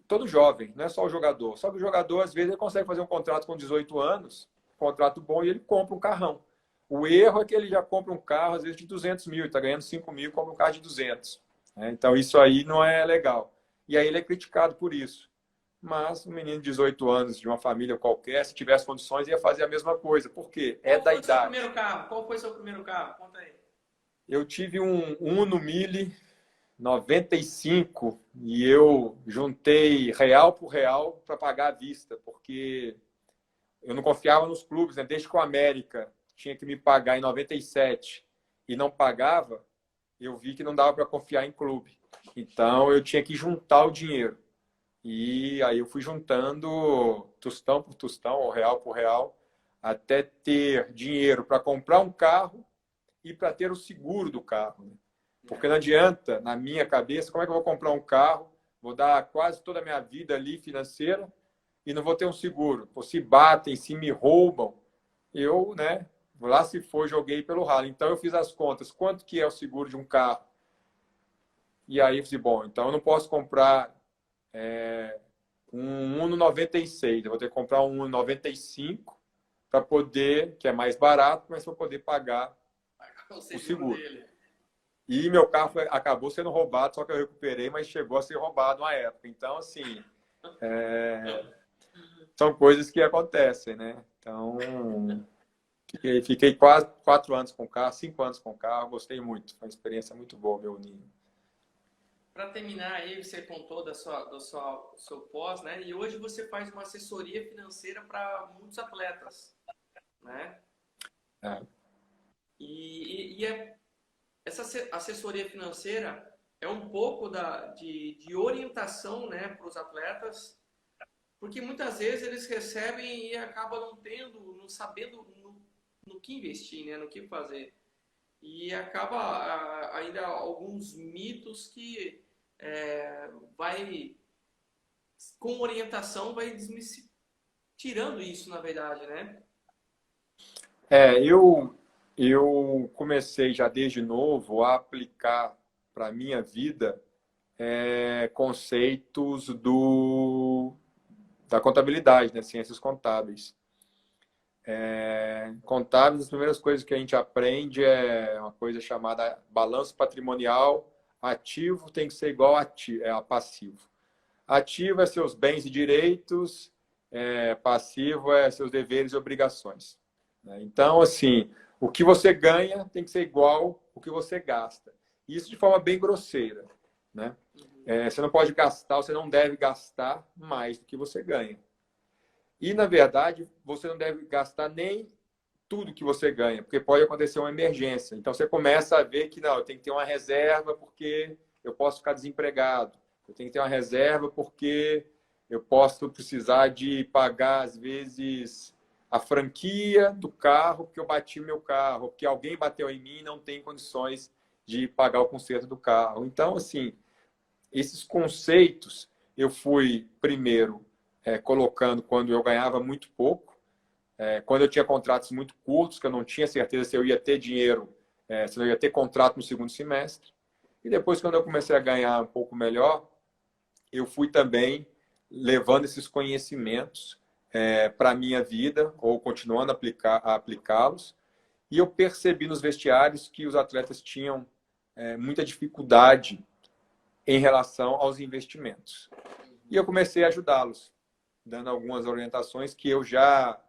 Todo jovem, não é só o jogador. Só que o jogador, às vezes, ele consegue fazer um contrato com 18 anos, um contrato bom, e ele compra um carrão. O erro é que ele já compra um carro, às vezes, de 200 mil, está ganhando 5 mil, compra um carro de 200. Né? Então, isso aí não é legal. E aí ele é criticado por isso. Mas um menino de 18 anos, de uma família qualquer, se tivesse condições, ia fazer a mesma coisa. Por quê? É qual da foi o seu idade. primeiro carro? Qual foi o seu primeiro carro? Conta aí. Eu tive um Uno Mille 95 e eu juntei real por real para pagar à vista, porque eu não confiava nos clubes, né? Desde que o América tinha que me pagar em 97 e não pagava, eu vi que não dava para confiar em clube. Então eu tinha que juntar o dinheiro. E aí eu fui juntando tostão por tostão, ou real por real, até ter dinheiro para comprar um carro e para ter o seguro do carro. Né? Porque não adianta, na minha cabeça, como é que eu vou comprar um carro, vou dar quase toda a minha vida ali financeira e não vou ter um seguro. Pô, se batem, se me roubam, eu, né, lá se for, joguei pelo ralo. Então eu fiz as contas, quanto que é o seguro de um carro? E aí eu disse, bom, então eu não posso comprar um Uno 96, eu vou ter que comprar um Uno 95 para poder, que é mais barato, mas para poder pagar O o seguro. dele. E meu carro acabou sendo roubado, só que eu recuperei, mas chegou a ser roubado uma época. Então, assim, são coisas que acontecem, né? Então, fiquei quase 4 anos com o carro, 5 anos com o carro, gostei muito. Foi uma experiência muito boa, meu Ninho. Para terminar aí, você contou do seu pós, né? E hoje você faz uma assessoria financeira para muitos atletas, né? É. Essa assessoria financeira é um pouco de orientação, né, para os atletas, porque muitas vezes eles recebem e acabam não sabendo no que investir, né, no que fazer. E acaba ainda alguns mitos que com orientação, vai tirando isso, na verdade, né? Eu comecei já desde novo a aplicar para a minha vida conceitos da contabilidade, né? Ciências contábeis. Contábeis, as primeiras coisas que a gente aprende é uma coisa chamada balanço patrimonial. Ativo tem que ser igual a passivo. Ativo é seus bens e direitos, passivo é seus deveres e obrigações. Então, assim, o que você ganha tem que ser igual ao que você gasta. Isso de forma bem grosseira, né? Você não pode gastar, você não deve gastar mais do que você ganha. E, na verdade, você não deve gastar nem tudo que você ganha, porque pode acontecer uma emergência. Então, você começa a ver que, não, eu tenho que ter uma reserva porque eu posso ficar desempregado. Eu tenho que ter uma reserva porque eu posso precisar de pagar, às vezes, a franquia do carro porque eu bati meu carro, porque alguém bateu em mim e não tem condições de pagar o conserto do carro. Então, assim, esses conceitos eu fui, primeiro, colocando quando eu ganhava muito pouco, quando eu tinha contratos muito curtos, que eu não tinha certeza se eu ia ter dinheiro, se eu ia ter contrato no segundo semestre. E depois, quando eu comecei a ganhar um pouco melhor, eu fui também levando esses conhecimentos para a minha vida, ou continuando a aplicá-los. E eu percebi nos vestiários que os atletas tinham muita dificuldade em relação aos investimentos. E eu comecei a ajudá-los, dando algumas orientações que eu já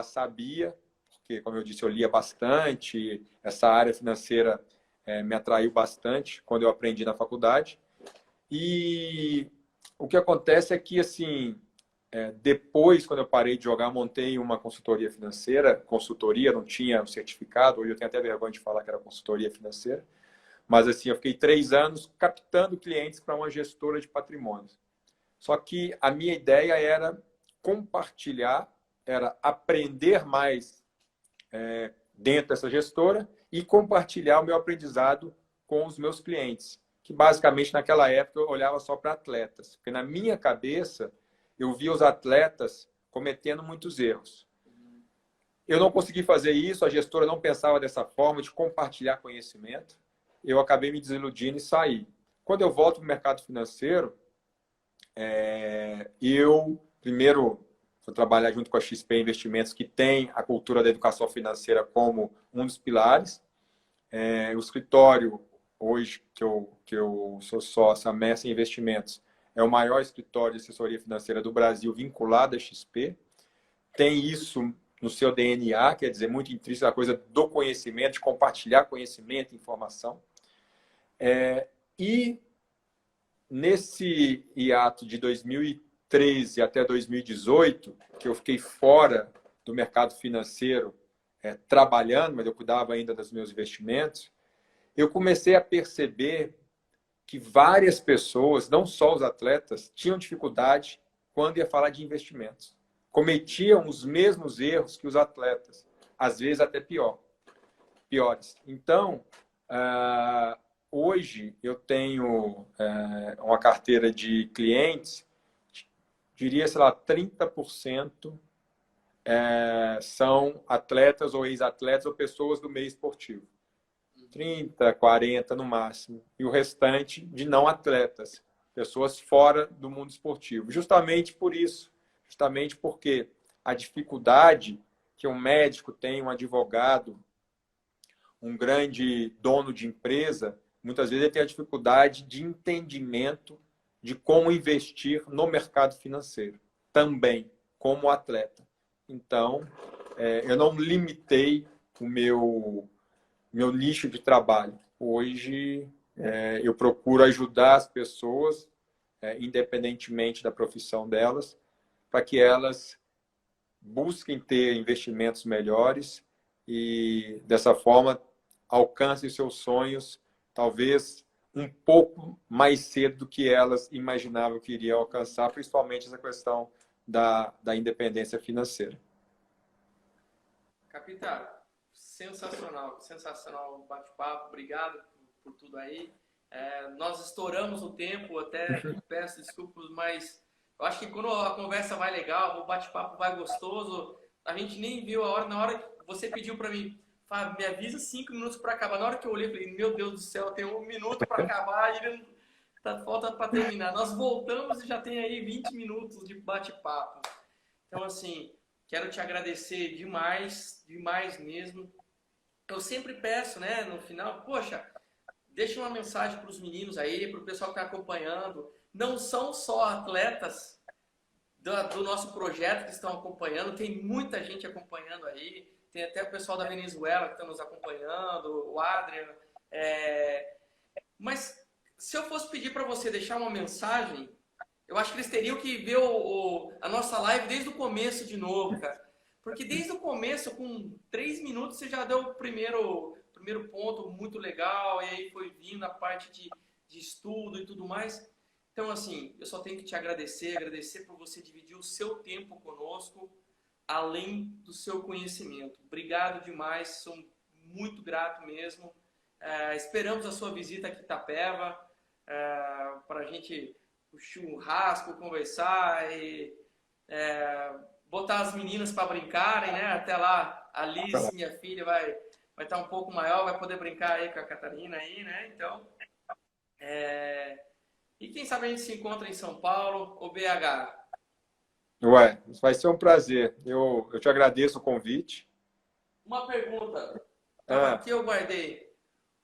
sabia, porque, como eu disse, eu lia bastante, essa área financeira me atraiu bastante quando eu aprendi na faculdade. E o que acontece é que, assim, depois, quando eu parei de jogar, montei uma consultoria financeira, não tinha um certificado, hoje eu tenho até vergonha de falar que era consultoria financeira, mas, assim, eu fiquei 3 anos captando clientes para uma gestora de patrimônios. Só que a minha ideia era compartilhar, era aprender mais dentro dessa gestora e compartilhar o meu aprendizado com os meus clientes, que basicamente naquela época eu olhava só para atletas, porque na minha cabeça eu via os atletas cometendo muitos erros. Eu não consegui fazer isso, a gestora não pensava dessa forma de compartilhar conhecimento, eu acabei me desiludindo e saí. Quando eu volto para o mercado financeiro, eu primeiro vou trabalhar junto com a XP Investimentos, que tem a cultura da educação financeira como um dos pilares. O escritório, hoje, que eu sou sócio, a Messi Investimentos, é o maior escritório de assessoria financeira do Brasil vinculado à XP. Tem isso no seu DNA, quer dizer, muito intrínseco a coisa do conhecimento, de compartilhar conhecimento, informação. E nesse hiato de 2013 até 2018, que eu fiquei fora do mercado financeiro trabalhando, mas eu cuidava ainda dos meus investimentos, eu comecei a perceber que várias pessoas, não só os atletas, tinham dificuldade quando ia falar de investimentos. Cometiam os mesmos erros que os atletas, às vezes até piores. Então, hoje eu tenho uma carteira de clientes, diria, sei lá, 30% são atletas ou ex-atletas ou pessoas do meio esportivo. 30, 40 no máximo. E o restante de não atletas, pessoas fora do mundo esportivo. Justamente por isso, justamente porque a dificuldade que um médico tem, um advogado, um grande dono de empresa, muitas vezes ele tem a dificuldade de entendimento de como investir no mercado financeiro, também como atleta. Então, eu não limitei o meu nicho de trabalho. Hoje, eu procuro ajudar as pessoas, independentemente da profissão delas, para que elas busquem ter investimentos melhores e, dessa forma, alcancem seus sonhos, talvez um pouco mais cedo do que elas imaginavam que iriam alcançar, principalmente essa questão da independência financeira. Capitão, sensacional, sensacional o bate-papo, obrigado por tudo aí. Nós estouramos o tempo, até peço desculpas, mas eu acho que quando a conversa vai legal, o bate-papo vai gostoso, a gente nem viu a hora, na hora que você pediu para mim, Fábio, me avisa 5 minutos para acabar. Na hora que eu olhei, eu falei, meu Deus do céu, tem 1 minuto para acabar e ele falta para terminar. Nós voltamos e já tem aí 20 minutos de bate-papo. Então, assim, quero te agradecer demais, demais mesmo. Eu sempre peço, né, no final, poxa, deixa uma mensagem para os meninos aí, para o pessoal que está acompanhando. Não são só atletas do nosso projeto que estão acompanhando, tem muita gente acompanhando aí. Tem até o pessoal da Venezuela que está nos acompanhando, o Adrian. Mas se eu fosse pedir para você deixar uma mensagem, eu acho que eles teriam que ver a nossa live desde o começo de novo, cara. Porque desde o começo, com 3 minutos, você já deu o primeiro ponto muito legal, e aí foi vindo a parte de estudo e tudo mais. Então, assim, eu só tenho que te agradecer por você dividir o seu tempo conosco, além do seu conhecimento. Obrigado demais, sou muito grato mesmo. Esperamos a sua visita aqui em Itapeva, para a gente o churrasco, conversar e botar as meninas para brincarem, né? Até lá, a Alice, minha filha, vai estar um pouco maior, vai poder brincar aí com a Catarina aí, né? Então, e quem sabe a gente se encontra em São Paulo ou BH. Ué, vai ser um prazer. Eu te agradeço o convite. Uma pergunta. Tava aqui, eu guardei.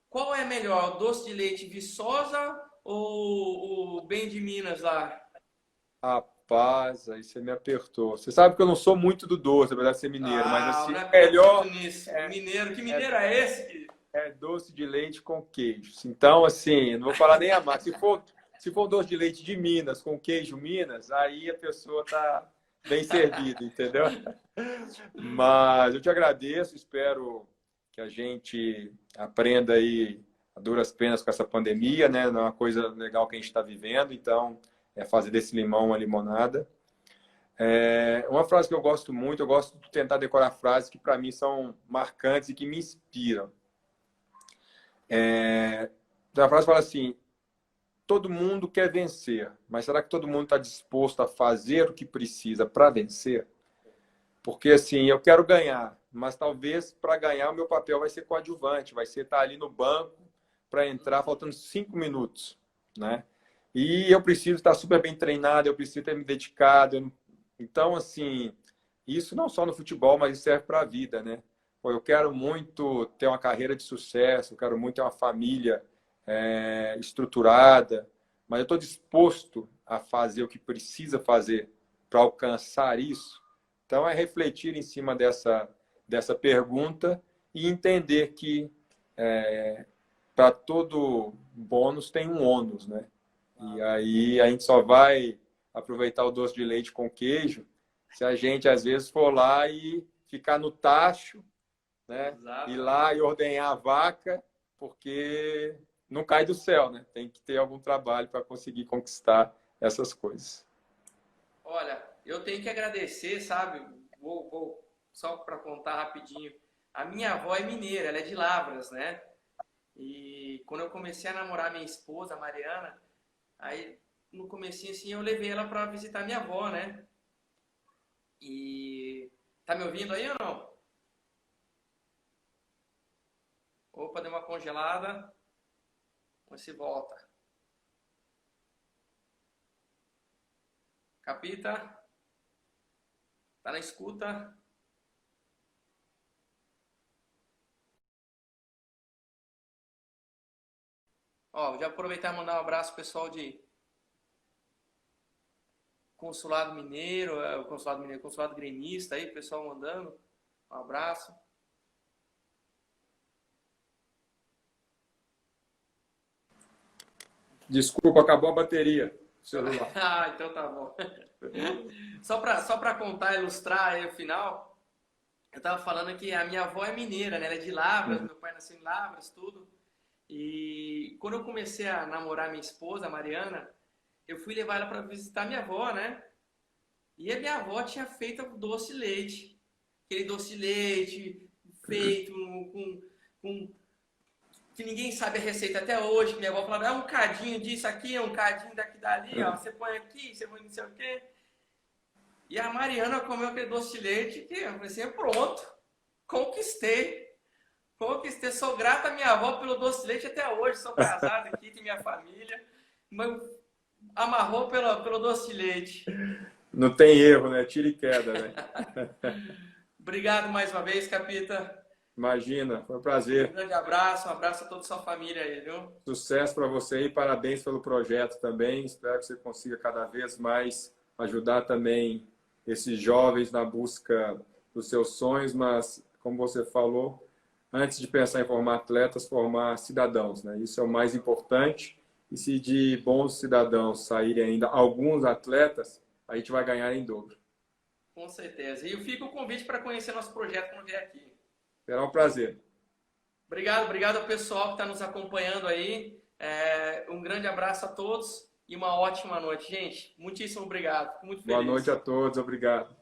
Qual é melhor, o doce de leite Viçosa ou o Bem de Minas lá? Rapaz, aí você me apertou. Você sabe que eu não sou muito do doce, apesar de ser mineiro, mas Ah, eu assim, não o acredito melhor nisso. Mineiro, que mineiro é esse? é doce de leite com queijo. Então, assim, não vou falar nem a marca. Se for doce de leite de Minas, com queijo Minas, aí a pessoa tá bem servida, entendeu? Mas eu te agradeço, espero que a gente aprenda aí a duras penas com essa pandemia, né? Não é uma coisa legal que a gente está vivendo, então é fazer desse limão uma limonada. Uma frase que eu gosto muito, eu gosto de tentar decorar frases que para mim são marcantes e que me inspiram. A frase fala assim: todo mundo quer vencer, mas será que todo mundo está disposto a fazer o que precisa para vencer? Porque assim, eu quero ganhar, mas talvez para ganhar o meu papel vai ser coadjuvante, vai ser estar ali no banco para entrar faltando 5 minutos, né? E eu preciso estar super bem treinado, eu preciso ter me dedicado. Então, assim, isso não só no futebol, mas serve para a vida, né? Pô, eu quero muito ter uma carreira de sucesso, eu quero muito ter uma família estruturada, mas eu estou disposto a fazer o que precisa fazer para alcançar isso. Então, é refletir em cima dessa pergunta e entender que para todo bônus tem um ônus, né? E aí a gente só vai aproveitar o doce de leite com queijo se a gente, às vezes, for lá e ficar no tacho, né? Exato. Ir lá e ordenhar a vaca, porque não cai do céu, né? Tem que ter algum trabalho para conseguir conquistar essas coisas. Olha, eu tenho que agradecer, sabe? Vou só para contar rapidinho. A minha avó é mineira, ela é de Lavras, né? E quando eu comecei a namorar minha esposa, a Mariana, aí no comecinho assim eu levei ela para visitar minha avó, né? E tá me ouvindo aí ou não? Opa, deu uma congelada. Vamos se volta. Capita, tá na escuta? Ó, já aproveitar e mandar um abraço pro pessoal de Consulado Mineiro, o Consulado Mineiro, Consulado Gremista aí, pessoal mandando. Um abraço. Desculpa, acabou a bateria do celular. Ah, então tá bom. Só pra contar, ilustrar aí o final, eu tava falando que a minha avó é mineira, né? Ela é de Lavras, Uhum. meu pai nasceu em Lavras, tudo. E quando eu comecei a namorar minha esposa, a Mariana, eu fui levar ela para visitar minha avó, né? E a minha avó tinha feito doce de leite. Aquele doce de leite feito com que ninguém sabe a receita até hoje. Que minha avó falava, é um cadinho disso aqui, é um cadinho daqui dali, ó. Você põe aqui, você põe não sei o quê. E a Mariana comeu aquele doce de leite que eu falei assim, pronto, conquistei. Conquistei, sou grata à minha avó pelo doce de leite até hoje. Sou casado aqui, tem minha família. Mas amarrou pelo doce de leite. Não tem erro, né? Tira e queda, né? Obrigado mais uma vez, Capita. Imagina, foi um Um prazer. grande abraço, um abraço a toda a sua família aí, viu? Sucesso para você e parabéns pelo projeto também. Espero que você consiga cada vez mais ajudar também esses jovens na busca dos seus sonhos, mas, como você falou, antes de pensar em formar atletas, formar cidadãos, né? Isso é o mais importante. E se de bons cidadãos saírem ainda alguns atletas, a gente vai ganhar em dobro. Com certeza. E fica o convite para conhecer nosso projeto quando vier aqui. Será um prazer. Obrigado ao pessoal que está nos acompanhando aí. Um grande abraço a todos e uma ótima noite, gente. Muitíssimo obrigado. Fico muito Boa noite feliz. a todos. Obrigado.